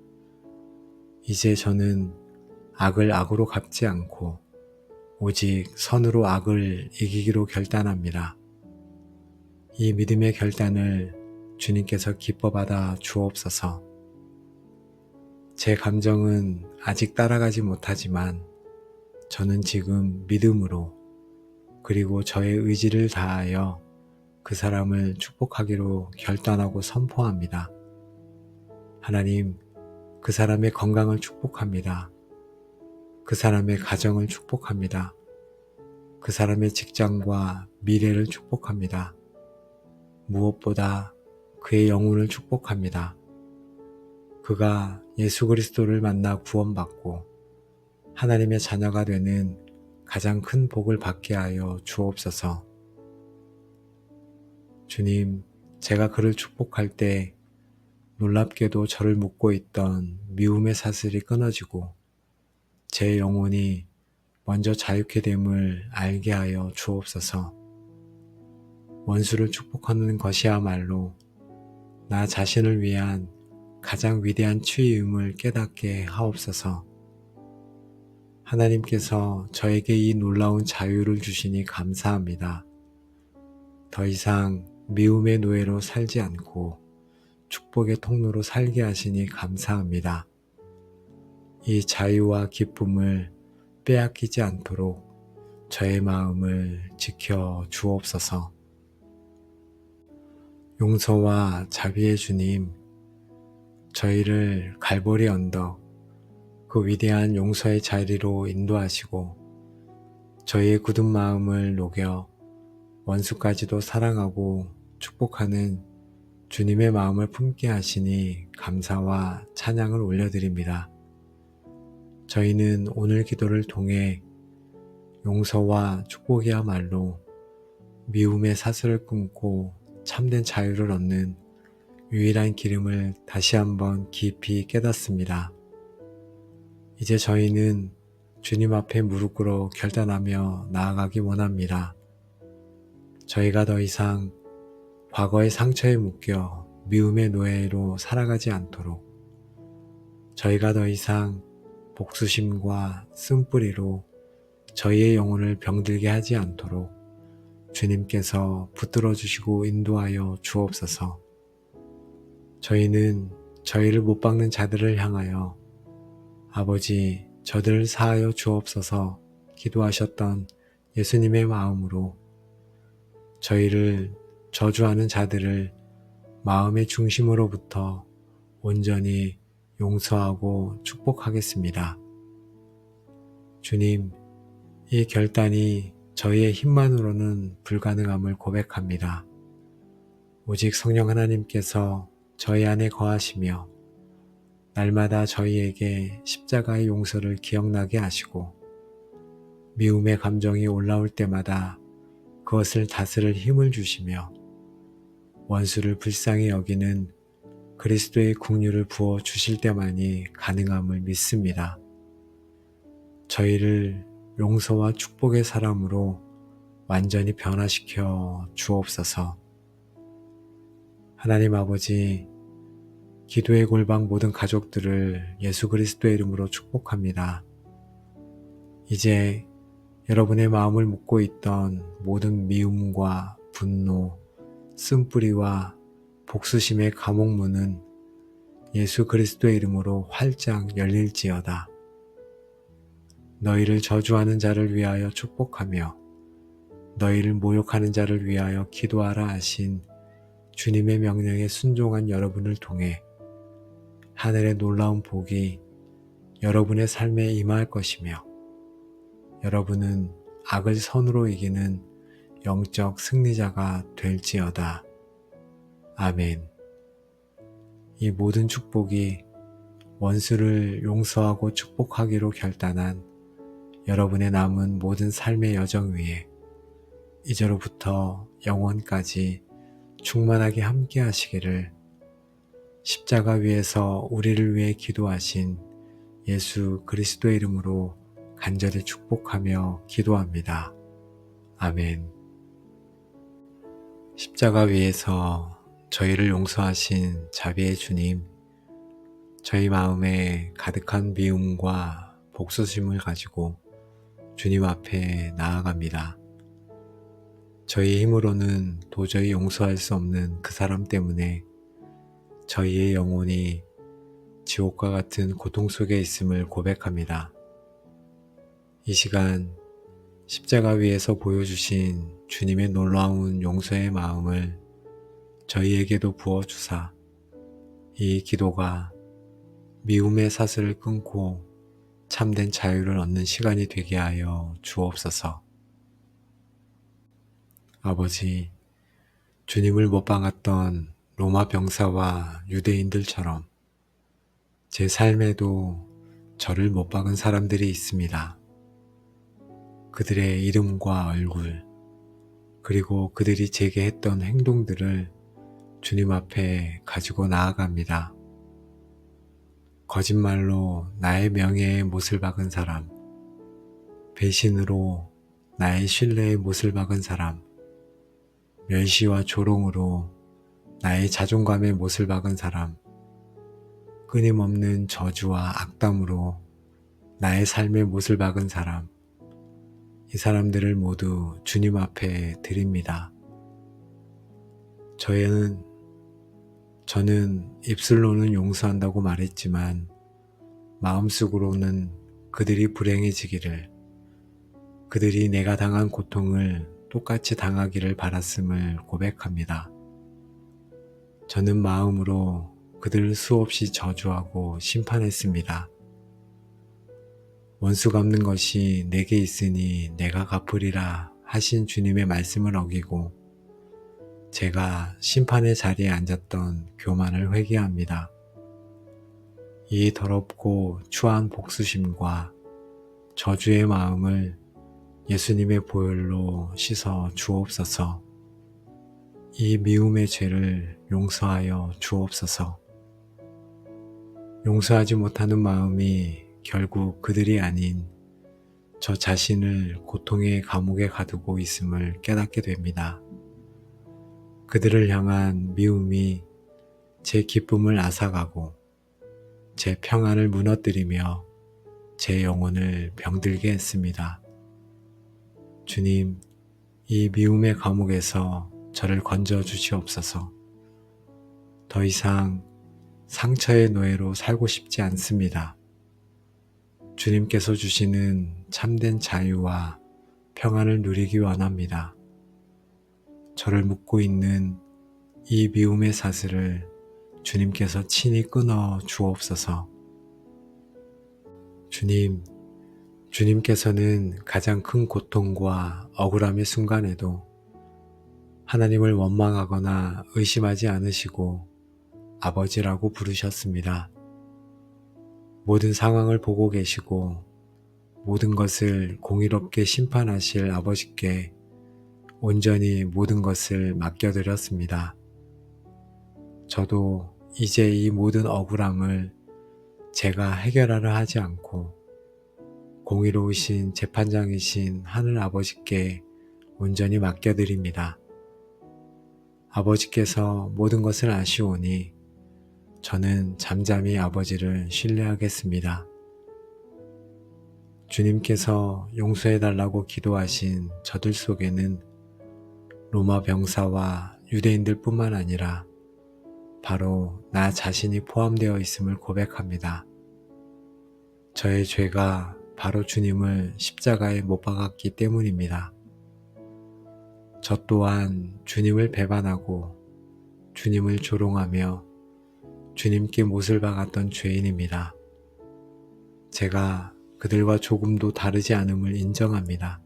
이제 저는 악을 악으로 갚지 않고 오직 선으로 악을 이기기로 결단합니다. 이 믿음의 결단을 주님께서 기뻐 받아 주옵소서. 제 감정은 아직 따라가지 못하지만 저는 지금 믿음으로 그리고 저의 의지를 다하여 그 사람을 축복하기로 결단하고 선포합니다. 하나님, 그 사람의 건강을 축복합니다. 그 사람의 가정을 축복합니다. 그 사람의 직장과 미래를 축복합니다. 무엇보다 그의 영혼을 축복합니다. 그가 예수 그리스도를 만나 구원받고 하나님의 자녀가 되는 가장 큰 복을 받게 하여 주옵소서. 주님, 제가 그를 축복할 때 놀랍게도 저를 묶고 있던 미움의 사슬이 끊어지고 제 영혼이 먼저 자유케 됨을 알게 하여 주옵소서. 원수를 축복하는 것이야말로 나 자신을 위한 가장 위대한 치유임을 깨닫게 하옵소서. 하나님께서 저에게 이 놀라운 자유를 주시니 감사합니다. 더 이상 미움의 노예로 살지 않고 축복의 통로로 살게 하시니 감사합니다. 이 자유와 기쁨을 빼앗기지 않도록 저의 마음을 지켜 주옵소서. 용서와 자비의 주님, 저희를 갈보리 언덕, 그 위대한 용서의 자리로 인도하시고 저희의 굳은 마음을 녹여 원수까지도 사랑하고 축복하는 주님의 마음을 품게 하시니 감사와 찬양을 올려드립니다. 저희는 오늘 기도를 통해 용서와 축복이야말로 미움의 사슬을 끊고 참된 자유를 얻는 유일한 길임을 다시 한번 깊이 깨닫습니다. 이제 저희는 주님 앞에 무릎 꿇어 결단하며 나아가기 원합니다. 저희가 더 이상 과거의 상처에 묶여 미움의 노예로 살아가지 않도록, 저희가 더 이상 복수심과 쓴뿌리로 저희의 영혼을 병들게 하지 않도록 주님께서 붙들어 주시고 인도하여 주옵소서. 저희는 저희를 못 박는 자들을 향하여 아버지, 저들을 사하여 주옵소서 기도하셨던 예수님의 마음으로 저희를 저주하는 자들을 마음의 중심으로부터 온전히 용서하고 축복하겠습니다. 주님, 이 결단이 저희의 힘만으로는 불가능함을 고백합니다. 오직 성령 하나님께서 저희 안에 거하시며 날마다 저희에게 십자가의 용서를 기억나게 하시고 미움의 감정이 올라올 때마다 그것을 다스릴 힘을 주시며 원수를 불쌍히 여기는 그리스도의 긍휼을 부어 주실 때만이 가능함을 믿습니다. 저희를 용서와 축복의 사람으로 완전히 변화시켜 주옵소서. 하나님 아버지, 기도의 골방 모든 가족들을 예수 그리스도의 이름으로 축복합니다. 이제 여러분의 마음을 묶고 있던 모든 미움과 분노, 쓴뿌리와 복수심의 감옥문은 예수 그리스도의 이름으로 활짝 열릴지어다. 너희를 저주하는 자를 위하여 축복하며 너희를 모욕하는 자를 위하여 기도하라 하신 주님의 명령에 순종한 여러분을 통해 하늘의 놀라운 복이 여러분의 삶에 임할 것이며 여러분은 악을 선으로 이기는 영적 승리자가 될지어다. 아멘. 이 모든 축복이 원수를 용서하고 축복하기로 결단한 여러분의 남은 모든 삶의 여정 위에 이제로부터 영원까지 충만하게 함께 하시기를 십자가 위에서 우리를 위해 기도하신 예수 그리스도의 이름으로 간절히 축복하며 기도합니다. 아멘. 십자가 위에서 저희를 용서하신 자비의 주님, 저희 마음에 가득한 미움과 복수심을 가지고 주님 앞에 나아갑니다. 저희 힘으로는 도저히 용서할 수 없는 그 사람 때문에 저희의 영혼이 지옥과 같은 고통 속에 있음을 고백합니다. 이 시간 십자가 위에서 보여주신 주님의 놀라운 용서의 마음을 저희에게도 부어주사 이 기도가 미움의 사슬을 끊고 참된 자유를 얻는 시간이 되게 하여 주옵소서. 아버지, 주님을 못 박았던 로마 병사와 유대인들처럼 제 삶에도 저를 못 박은 사람들이 있습니다. 그들의 이름과 얼굴, 그리고 그들이 제게 했던 행동들을 주님 앞에 가지고 나아갑니다. 거짓말로 나의 명예에 못을 박은 사람, 배신으로 나의 신뢰에 못을 박은 사람, 멸시와 조롱으로 나의 자존감에 못을 박은 사람, 끊임없는 저주와 악담으로 나의 삶에 못을 박은 사람, 이 사람들을 모두 주님 앞에 드립니다. 저는 입술로는 용서한다고 말했지만 마음속으로는 그들이 불행해지기를, 그들이 내가 당한 고통을 똑같이 당하기를 바랐음을 고백합니다. 저는 마음으로 그들을 수없이 저주하고 심판했습니다. 원수 갚는 것이 내게 있으니 내가 갚으리라 하신 주님의 말씀을 어기고 제가 심판의 자리에 앉았던 교만을 회개합니다. 이 더럽고 추한 복수심과 저주의 마음을 예수님의 보혈로 씻어 주옵소서. 이 미움의 죄를 용서하여 주옵소서. 용서하지 못하는 마음이 결국 그들이 아닌 저 자신을 고통의 감옥에 가두고 있음을 깨닫게 됩니다. 그들을 향한 미움이 제 기쁨을 앗아가고 제 평안을 무너뜨리며 제 영혼을 병들게 했습니다. 주님, 이 미움의 감옥에서 저를 건져 주시옵소서. 더 이상 상처의 노예로 살고 싶지 않습니다. 주님께서 주시는 참된 자유와 평안을 누리기 원합니다. 저를 묶고 있는 이 미움의 사슬을 주님께서 친히 끊어 주옵소서. 주님께서는 가장 큰 고통과 억울함의 순간에도 하나님을 원망하거나 의심하지 않으시고 아버지라고 부르셨습니다. 모든 상황을 보고 계시고 모든 것을 공의롭게 심판하실 아버지께 온전히 모든 것을 맡겨드렸습니다. 저도 이제 이 모든 억울함을 제가 해결하려 하지 않고 공의로우신 재판장이신 하늘 아버지께 온전히 맡겨드립니다. 아버지께서 모든 것을 아시오니 저는 잠잠히 아버지를 신뢰하겠습니다. 주님께서 용서해달라고 기도하신 저들 속에는 로마 병사와 유대인들 뿐만 아니라 바로 나 자신이 포함되어 있음을 고백합니다. 저의 죄가 바로 주님을 십자가에 못 박았기 때문입니다. 저 또한 주님을 배반하고 주님을 조롱하며 주님께 못을 박았던 죄인입니다. 제가 그들과 조금도 다르지 않음을 인정합니다.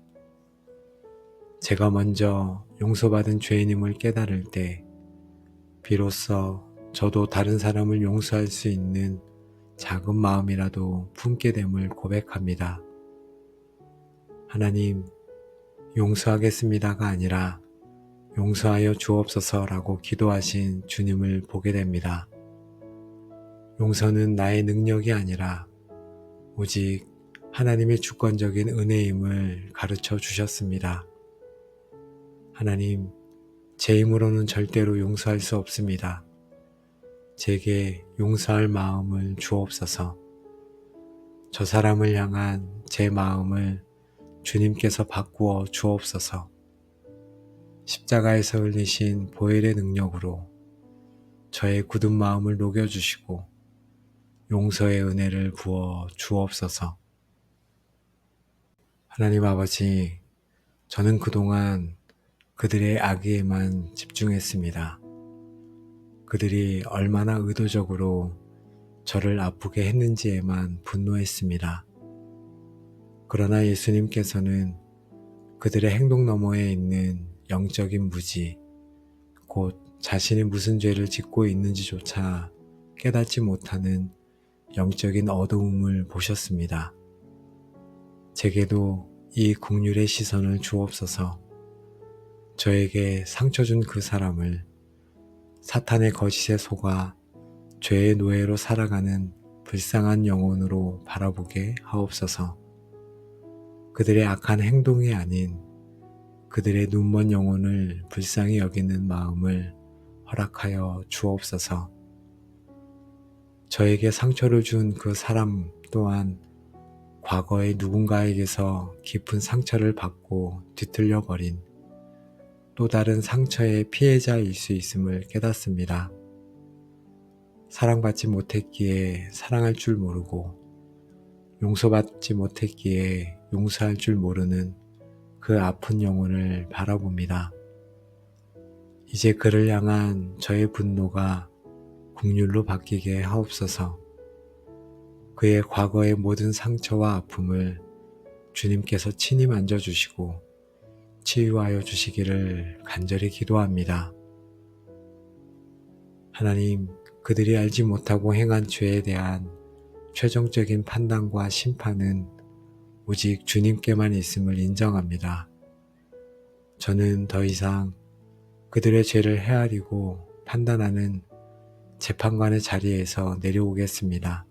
제가 먼저 용서받은 죄인임을 깨달을 때 비로소 저도 다른 사람을 용서할 수 있는 작은 마음이라도 품게 됨을 고백합니다. 하나님, 용서하겠습니다가 아니라 용서하여 주옵소서라고 기도하신 주님을 보게 됩니다. 용서는 나의 능력이 아니라 오직 하나님의 주권적인 은혜임을 가르쳐 주셨습니다. 하나님, 제 힘으로는 절대로 용서할 수 없습니다. 제게 용서할 마음을 주옵소서. 저 사람을 향한 제 마음을 주님께서 바꾸어 주옵소서. 십자가에서 흘리신 보혈의 능력으로 저의 굳은 마음을 녹여주시고 용서의 은혜를 부어 주옵소서. 하나님 아버지, 저는 그동안 그들의 악의에만 집중했습니다. 그들이 얼마나 의도적으로 저를 아프게 했는지에만 분노했습니다. 그러나 예수님께서는 그들의 행동 너머에 있는 영적인 무지, 곧 자신이 무슨 죄를 짓고 있는지조차 깨닫지 못하는 영적인 어두움을 보셨습니다. 제게도 이 긍휼의 시선을 주옵소서. 저에게 상처 준 그 사람을 사탄의 거짓에 속아 죄의 노예로 살아가는 불쌍한 영혼으로 바라보게 하옵소서. 그들의 악한 행동이 아닌 그들의 눈먼 영혼을 불쌍히 여기는 마음을 허락하여 주옵소서. 저에게 상처를 준 그 사람 또한 과거에 누군가에게서 깊은 상처를 받고 뒤틀려 버린 또 다른 상처의 피해자일 수 있음을 깨닫습니다. 사랑받지 못했기에 사랑할 줄 모르고 용서받지 못했기에 용서할 줄 모르는 그 아픈 영혼을 바라봅니다. 이제 그를 향한 저의 분노가 긍휼로 바뀌게 하옵소서. 그의 과거의 모든 상처와 아픔을 주님께서 친히 만져주시고 치유하여 주시기를 간절히 기도합니다. 하나님, 그들이 알지 못하고 행한 죄에 대한 최종적인 판단과 심판은 오직 주님께만 있음을 인정합니다. 저는 더 이상 그들의 죄를 헤아리고 판단하는 재판관의 자리에서 내려오겠습니다.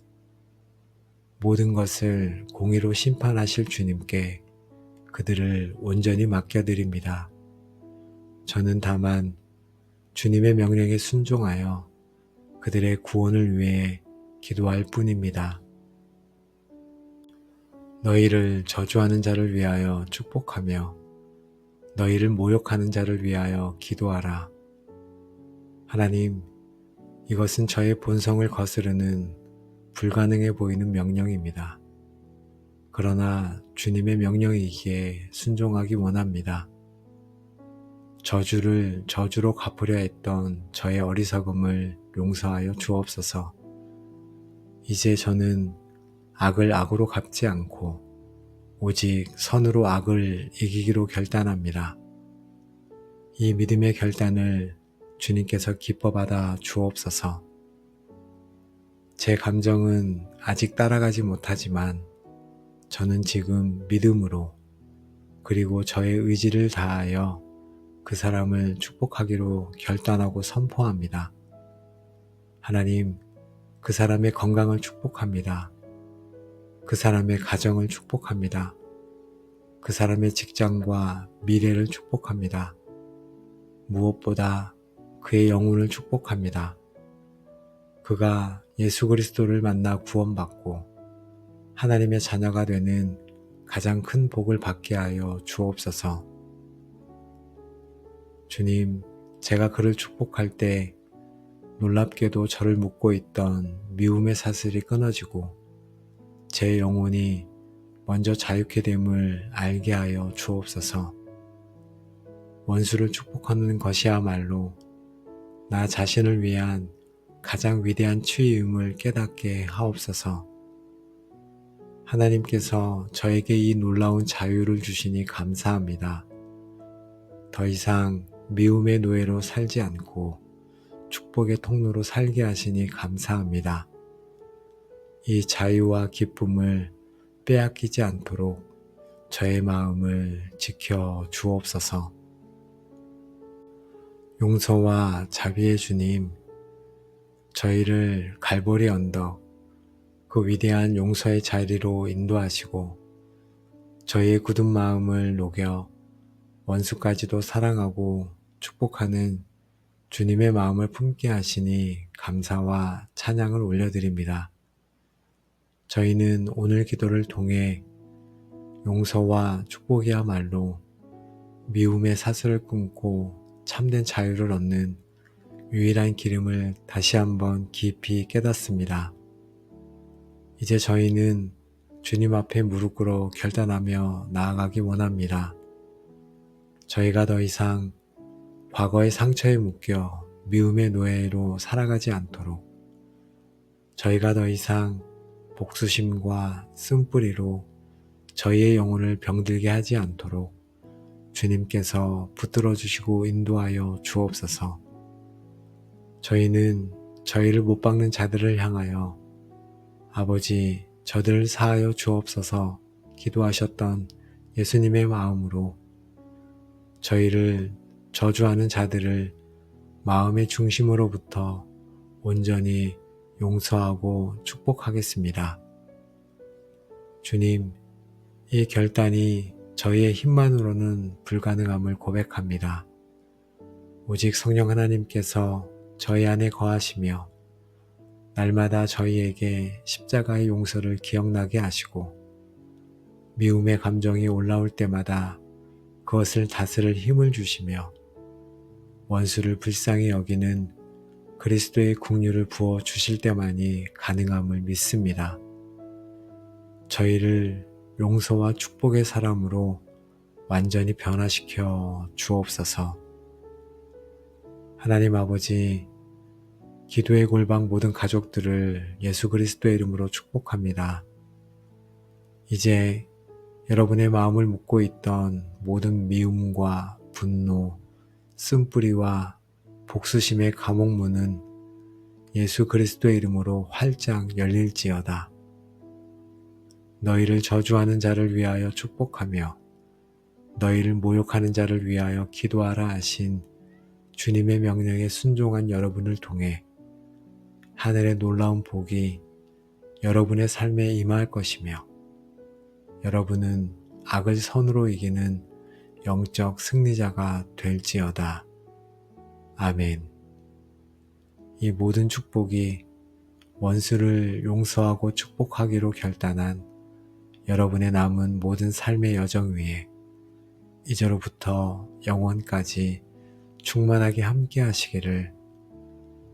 모든 것을 공의로 심판하실 주님께 그들을 온전히 맡겨드립니다. 저는 다만 주님의 명령에 순종하여 그들의 구원을 위해 기도할 뿐입니다. 너희를 저주하는 자를 위하여 축복하며 너희를 모욕하는 자를 위하여 기도하라. 하나님, 이것은 저의 본성을 거스르는 불가능해 보이는 명령입니다. 그러나 주님의 명령이기에 순종하기 원합니다. 저주를 저주로 갚으려 했던 저의 어리석음을 용서하여 주옵소서. 이제 저는 악을 악으로 갚지 않고 오직 선으로 악을 이기기로 결단합니다. 이 믿음의 결단을 주님께서 기뻐 받아 주옵소서. 제 감정은 아직 따라가지 못하지만 저는 지금 믿음으로 그리고 저의 의지를 다하여 그 사람을 축복하기로 결단하고 선포합니다. 하나님, 그 사람의 건강을 축복합니다. 그 사람의 가정을 축복합니다. 그 사람의 직장과 미래를 축복합니다. 무엇보다 그의 영혼을 축복합니다. 그가 예수 그리스도를 만나 구원받고 하나님의 자녀가 되는 가장 큰 복을 받게 하여 주옵소서. 주님, 제가 그를 축복할 때 놀랍게도 저를 묶고 있던 미움의 사슬이 끊어지고 제 영혼이 먼저 자유케 됨을 알게 하여 주옵소서. 원수를 축복하는 것이야말로 나 자신을 위한 가장 위대한 치유임을 깨닫게 하옵소서. 하나님께서 저에게 이 놀라운 자유를 주시니 감사합니다. 더 이상 미움의 노예로 살지 않고 축복의 통로로 살게 하시니 감사합니다. 이 자유와 기쁨을 빼앗기지 않도록 저의 마음을 지켜 주옵소서. 용서와 자비의 주님, 저희를 갈보리 언덕, 그 위대한 용서의 자리로 인도하시고 저희의 굳은 마음을 녹여 원수까지도 사랑하고 축복하는 주님의 마음을 품게 하시니 감사와 찬양을 올려드립니다. 저희는 오늘 기도를 통해 용서와 축복이야말로 미움의 사슬을 끊고 참된 자유를 얻는 유일한 기름을 다시 한번 깊이 깨닫습니다. 이제 저희는 주님 앞에 무릎 꿇어 결단하며 나아가기 원합니다. 저희가 더 이상 과거의 상처에 묶여 미움의 노예로 살아가지 않도록, 저희가 더 이상 복수심과 쓴뿌리로 저희의 영혼을 병들게 하지 않도록 주님께서 붙들어 주시고 인도하여 주옵소서. 저희는 저희를 못 박는 자들을 향하여 아버지, 저들을 사하여 주옵소서 기도하셨던 예수님의 마음으로 저희를 저주하는 자들을 마음의 중심으로부터 온전히 용서하고 축복하겠습니다. 주님, 이 결단이 저희의 힘만으로는 불가능함을 고백합니다. 오직 성령 하나님께서 저희 안에 거하시며 날마다 저희에게 십자가의 용서를 기억나게 하시고 미움의 감정이 올라올 때마다 그것을 다스릴 힘을 주시며 원수를 불쌍히 여기는 그리스도의 긍휼을 부어 주실 때만이 가능함을 믿습니다. 저희를 용서와 축복의 사람으로 완전히 변화시켜 주옵소서. 하나님 아버지, 기도의 골방 모든 가족들을 예수 그리스도의 이름으로 축복합니다. 이제 여러분의 마음을 묶고 있던 모든 미움과 분노, 쓴뿌리와 복수심의 감옥문은 예수 그리스도의 이름으로 활짝 열릴지어다. 너희를 저주하는 자를 위하여 축복하며 너희를 모욕하는 자를 위하여 기도하라 하신 주님의 명령에 순종한 여러분을 통해 하늘의 놀라운 복이 여러분의 삶에 임할 것이며 여러분은 악을 선으로 이기는 영적 승리자가 될지어다. 아멘. 이 모든 축복이 원수를 용서하고 축복하기로 결단한 여러분의 남은 모든 삶의 여정 위에 이제로부터 영원까지 충만하게 함께 하시기를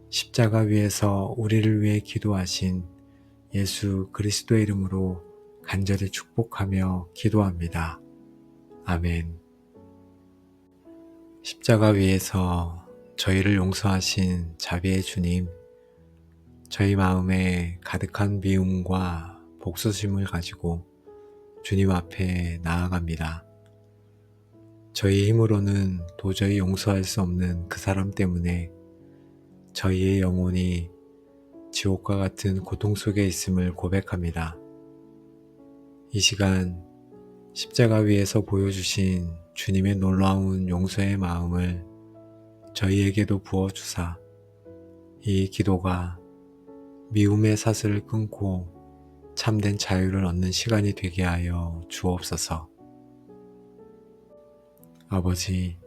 십자가 위에서 우리를 위해 기도하신 예수 그리스도의 이름으로 간절히 축복하며 기도합니다. 아멘. 십자가 위에서 저희를 용서하신 자비의 주님, 저희 마음에 가득한 미움과 복수심을 가지고 주님 앞에 나아갑니다. 저희 힘으로는 도저히 용서할 수 없는 그 사람 때문에 저희의 영혼이 지옥과 같은 고통 속에 있음을 고백합니다. 이 시간 십자가 위에서 보여주신 주님의 놀라운 용서의 마음을 저희에게도 부어주사 이 기도가 미움의 사슬을 끊고 참된 자유를 얻는 시간이 되게 하여 주옵소서. 아버지,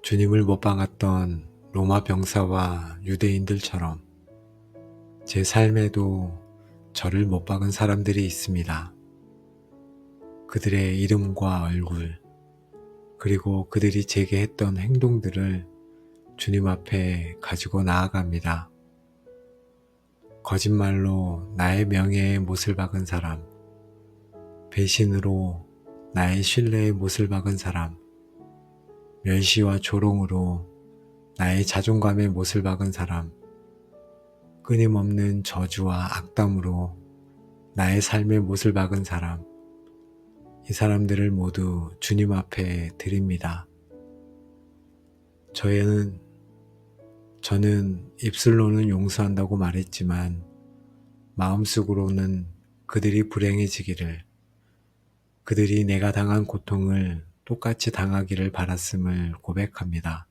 주님을 못 박았던 로마 병사와 유대인들처럼 제 삶에도 저를 못 박은 사람들이 있습니다. 그들의 이름과 얼굴, 그리고 그들이 제게 했던 행동들을 주님 앞에 가지고 나아갑니다. 거짓말로 나의 명예에 못을 박은 사람, 배신으로 나의 신뢰의 못을 박은 사람, 멸시와 조롱으로 나의 자존감의 못을 박은 사람, 끊임없는 저주와 악담으로 나의 삶의 못을 박은 사람, 이 사람들을 모두 주님 앞에 드립니다. 저는 입술로는 용서한다고 말했지만 마음속으로는 그들이 불행해지기를, 그들이 내가 당한 고통을 똑같이 당하기를 바랐음을 고백합니다.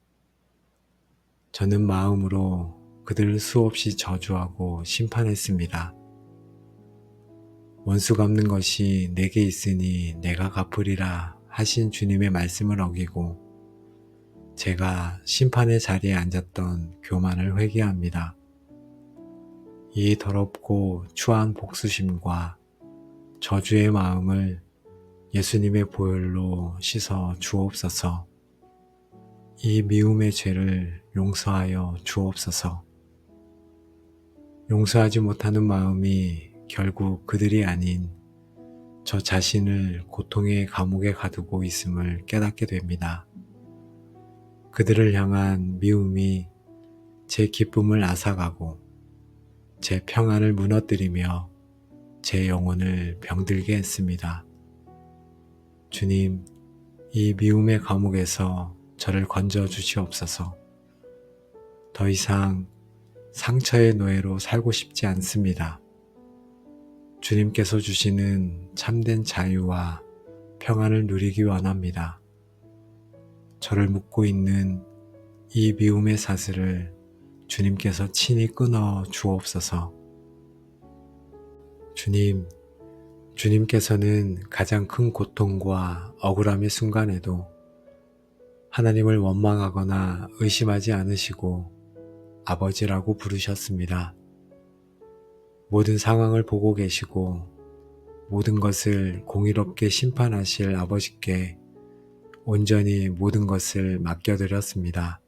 저는 마음으로 그들을 수없이 저주하고 심판했습니다. 원수 갚는 것이 내게 있으니 내가 갚으리라 하신 주님의 말씀을 어기고 제가 심판의 자리에 앉았던 교만을 회개합니다. 이 더럽고 추한 복수심과 저주의 마음을 예수님의 보혈로 씻어 주옵소서. 이 미움의 죄를 용서하여 주옵소서. 용서하지 못하는 마음이 결국 그들이 아닌 저 자신을 고통의 감옥에 가두고 있음을 깨닫게 됩니다. 그들을 향한 미움이 제 기쁨을 앗아가고 제 평안을 무너뜨리며 제 영혼을 병들게 했습니다. 주님, 이 미움의 감옥에서 저를 건져 주시옵소서. 더 이상 상처의 노예로 살고 싶지 않습니다. 주님께서 주시는 참된 자유와 평안을 누리기 원합니다. 저를 묶고 있는 이 미움의 사슬을 주님께서 친히 끊어 주옵소서. 주님께서는 가장 큰 고통과 억울함의 순간에도 하나님을 원망하거나 의심하지 않으시고 아버지라고 부르셨습니다. 모든 상황을 보고 계시고 모든 것을 공의롭게 심판하실 아버지께 온전히 모든 것을 맡겨드렸습니다.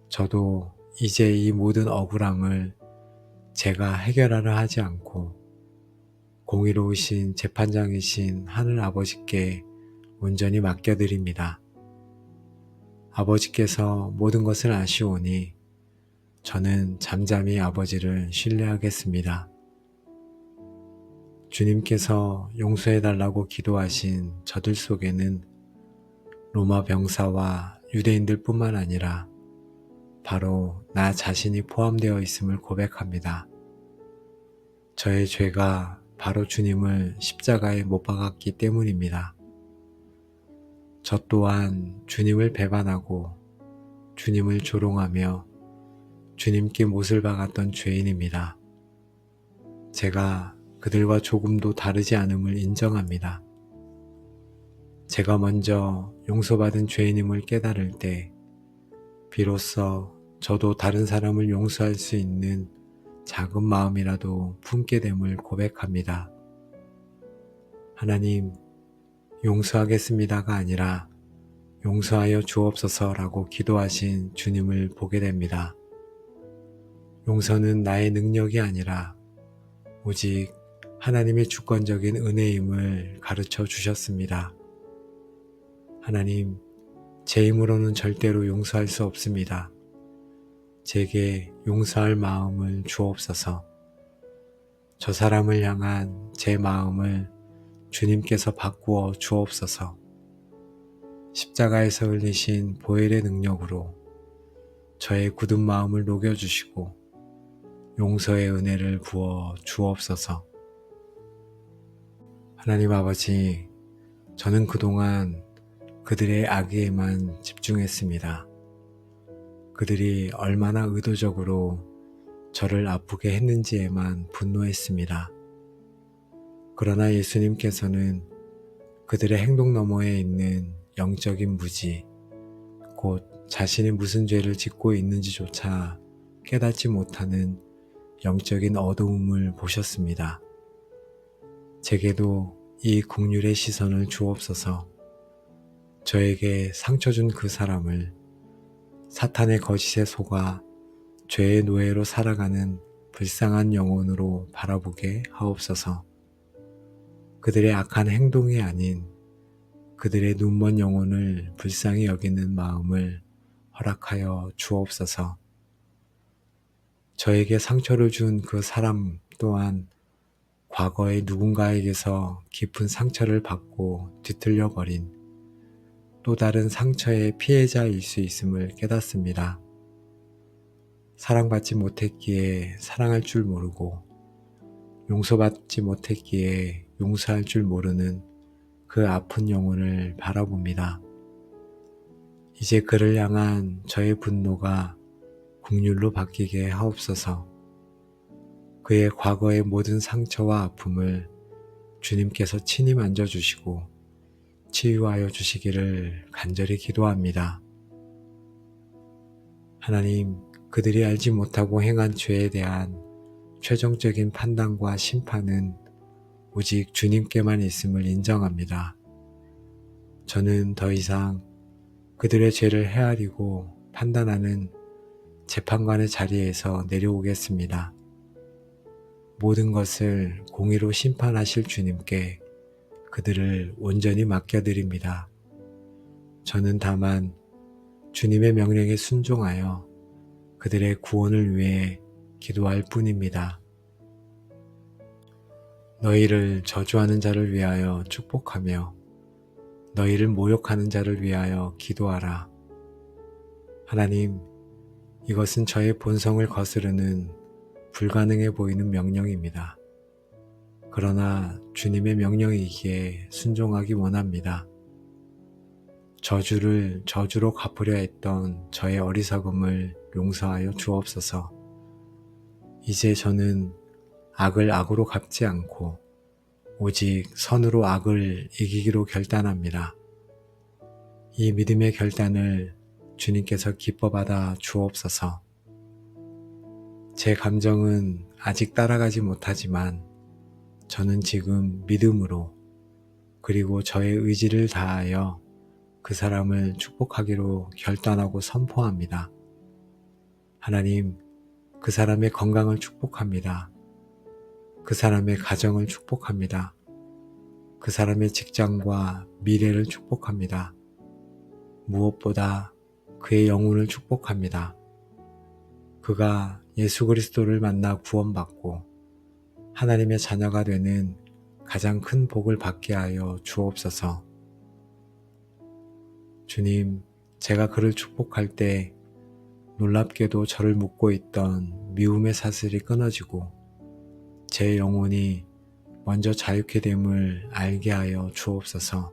저도 이제 이 모든 억울함을 제가 해결하려 하지 않고 공의로우신 재판장이신 하늘 아버지께 온전히 맡겨드립니다. 아버지께서 모든 것을 아시오니 저는 잠잠히 아버지를 신뢰하겠습니다. 주님께서 용서해달라고 기도하신 저들 속에는 로마 병사와 유대인들 뿐만 아니라 바로 나 자신이 포함되어 있음을 고백합니다. 저의 죄가 바로 주님을 십자가에 못 박았기 때문입니다. 저 또한 주님을 배반하고 주님을 조롱하며 주님께 못을 박았던 죄인입니다. 제가 그들과 조금도 다르지 않음을 인정합니다. 제가 먼저 용서받은 죄인임을 깨달을 때 비로소 저도 다른 사람을 용서할 수 있는 작은 마음이라도 품게 됨을 고백합니다. 하나님, 용서하겠습니다가 아니라 용서하여 주옵소서라고 기도하신 주님을 보게 됩니다. 용서는 나의 능력이 아니라 오직 하나님의 주권적인 은혜임을 가르쳐 주셨습니다. 하나님, 제 힘으로는 절대로 용서할 수 없습니다. 제게 용서할 마음을 주옵소서. 저 사람을 향한 제 마음을 주님께서 바꾸어 주옵소서. 십자가에서 흘리신 보혈의 능력으로 저의 굳은 마음을 녹여주시고 용서의 은혜를 부어 주옵소서. 하나님 아버지, 저는 그동안 그들의 악의에만 집중했습니다. 그들이 얼마나 의도적으로 저를 아프게 했는지에만 분노했습니다. 그러나 예수님께서는 그들의 행동 너머에 있는 영적인 무지, 곧 자신이 무슨 죄를 짓고 있는지조차 깨닫지 못하는 영적인 어두움을 보셨습니다. 제게도 이 긍휼의 시선을 주옵소서. 저에게 상처 준 그 사람을 사탄의 거짓에 속아 죄의 노예로 살아가는 불쌍한 영혼으로 바라보게 하옵소서. 그들의 악한 행동이 아닌 그들의 눈먼 영혼을 불쌍히 여기는 마음을 허락하여 주옵소서. 저에게 상처를 준 그 사람 또한 과거에 누군가에게서 깊은 상처를 받고 뒤틀려 버린 또 다른 상처의 피해자일 수 있음을 깨닫습니다. 사랑받지 못했기에 사랑할 줄 모르고 용서받지 못했기에 용서할 줄 모르는 그 아픈 영혼을 바라봅니다. 이제 그를 향한 저의 분노가 긍휼로 바뀌게 하옵소서. 그의 과거의 모든 상처와 아픔을 주님께서 친히 만져주시고 치유하여 주시기를 간절히 기도합니다. 하나님, 그들이 알지 못하고 행한 죄에 대한 최종적인 판단과 심판은 오직 주님께만 있음을 인정합니다. 저는 더 이상 그들의 죄를 헤아리고 판단하는 재판관의 자리에서 내려오겠습니다. 모든 것을 공의로 심판하실 주님께 그들을 온전히 맡겨드립니다. 저는 다만 주님의 명령에 순종하여 그들의 구원을 위해 기도할 뿐입니다. 너희를 저주하는 자를 위하여 축복하며 너희를 모욕하는 자를 위하여 기도하라. 하나님, 이것은 저의 본성을 거스르는 불가능해 보이는 명령입니다. 그러나 주님의 명령이기에 순종하기 원합니다. 저주를 저주로 갚으려 했던 저의 어리석음을 용서하여 주옵소서. 이제 저는 악을 악으로 갚지 않고 오직 선으로 악을 이기기로 결단합니다. 이 믿음의 결단을 주님께서 기뻐 받아 주옵소서. 제 감정은 아직 따라가지 못하지만 저는 지금 믿음으로 그리고 저의 의지를 다하여 그 사람을 축복하기로 결단하고 선포합니다. 하나님, 그 사람의 건강을 축복합니다. 그 사람의 가정을 축복합니다. 그 사람의 직장과 미래를 축복합니다. 무엇보다 그의 영혼을 축복합니다. 그가 예수 그리스도를 만나 구원받고 하나님의 자녀가 되는 가장 큰 복을 받게 하여 주옵소서. 주님, 제가 그를 축복할 때 놀랍게도 저를 묶고 있던 미움의 사슬이 끊어지고 제 영혼이 먼저 자유케 됨을 알게 하여 주옵소서.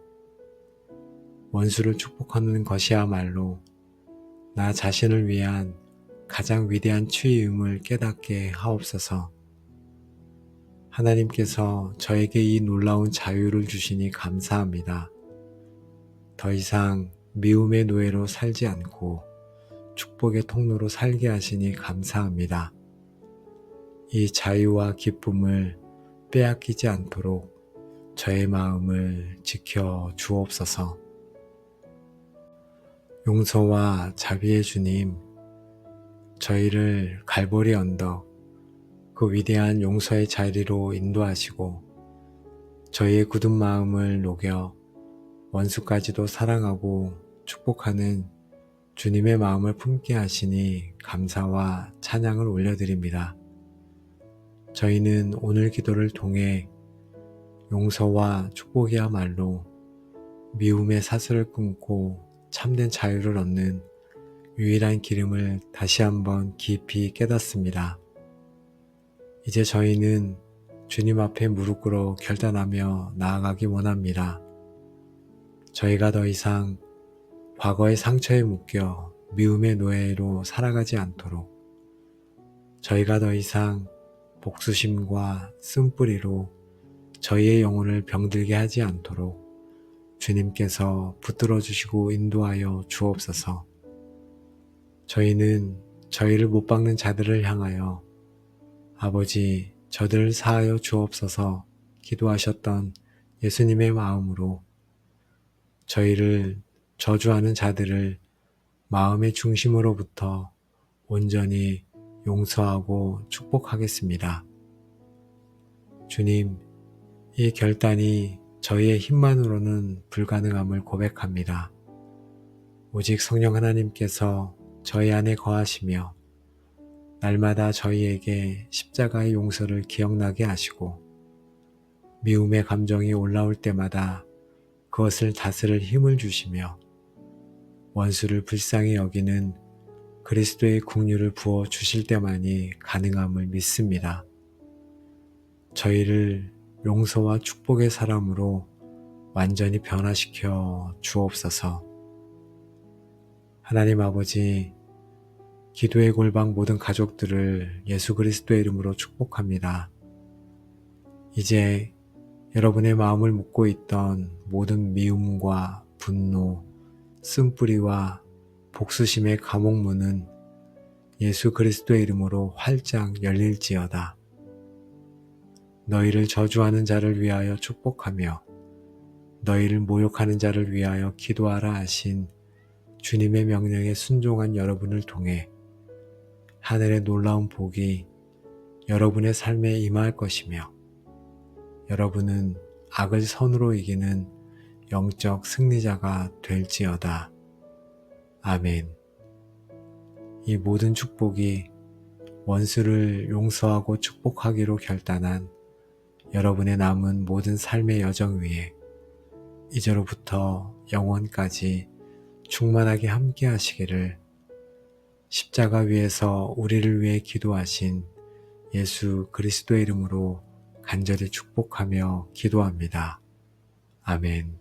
원수를 축복하는 것이야말로 나 자신을 위한 가장 위대한 치유임을 깨닫게 하옵소서. 하나님께서 저에게 이 놀라운 자유를 주시니 감사합니다. 더 이상 미움의 노예로 살지 않고 축복의 통로로 살게 하시니 감사합니다. 이 자유와 기쁨을 빼앗기지 않도록 저의 마음을 지켜 주옵소서. 용서와 자비의 주님, 저희를 갈보리 언덕, 그 위대한 용서의 자리로 인도하시고 저희의 굳은 마음을 녹여 원수까지도 사랑하고 축복하는 주님의 마음을 품게 하시니 감사와 찬양을 올려드립니다. 저희는 오늘 기도를 통해 용서와 축복이야말로 미움의 사슬을 끊고 참된 자유를 얻는 유일한 기름을 다시 한번 깊이 깨닫습니다. 이제 저희는 주님 앞에 무릎 꿇어 결단하며 나아가기 원합니다. 저희가 더 이상 과거의 상처에 묶여 미움의 노예로 살아가지 않도록, 저희가 더 이상 복수심과 쓴뿌리로 저희의 영혼을 병들게 하지 않도록 주님께서 붙들어 주시고 인도하여 주옵소서. 저희는 저희를 못 박는 자들을 향하여 아버지, 저들을 사하여 주옵소서 기도하셨던 예수님의 마음으로 저희를 저주하는 자들을 마음의 중심으로부터 온전히 용서하고 축복하겠습니다. 주님, 이 결단이 저희의 힘만으로는 불가능함을 고백합니다. 오직 성령 하나님께서 저희 안에 거하시며 날마다 저희에게 십자가의 용서를 기억나게 하시고 미움의 감정이 올라올 때마다 그것을 다스릴 힘을 주시며 원수를 불쌍히 여기는 그리스도의 긍휼을 부어 주실 때만이 가능함을 믿습니다. 저희를 용서와 축복의 사람으로 완전히 변화시켜 주옵소서. 하나님 아버지, 기도의 골방 모든 가족들을 예수 그리스도의 이름으로 축복합니다. 이제 여러분의 마음을 묻고 있던 모든 미움과 분노, 쓴뿌리와 복수심의 감옥문은 예수 그리스도의 이름으로 활짝 열릴지어다. 너희를 저주하는 자를 위하여 축복하며 너희를 모욕하는 자를 위하여 기도하라 하신 주님의 명령에 순종한 여러분을 통해 하늘의 놀라운 복이 여러분의 삶에 임할 것이며 여러분은 악을 선으로 이기는 영적 승리자가 될지어다. 아멘. 이 모든 축복이 원수를 용서하고 축복하기로 결단한 여러분의 남은 모든 삶의 여정 위에 이제로부터 영원까지 충만하게 함께 하시기를 십자가 위에서 우리를 위해 기도하신 예수 그리스도의 이름으로 간절히 축복하며 기도합니다. 아멘.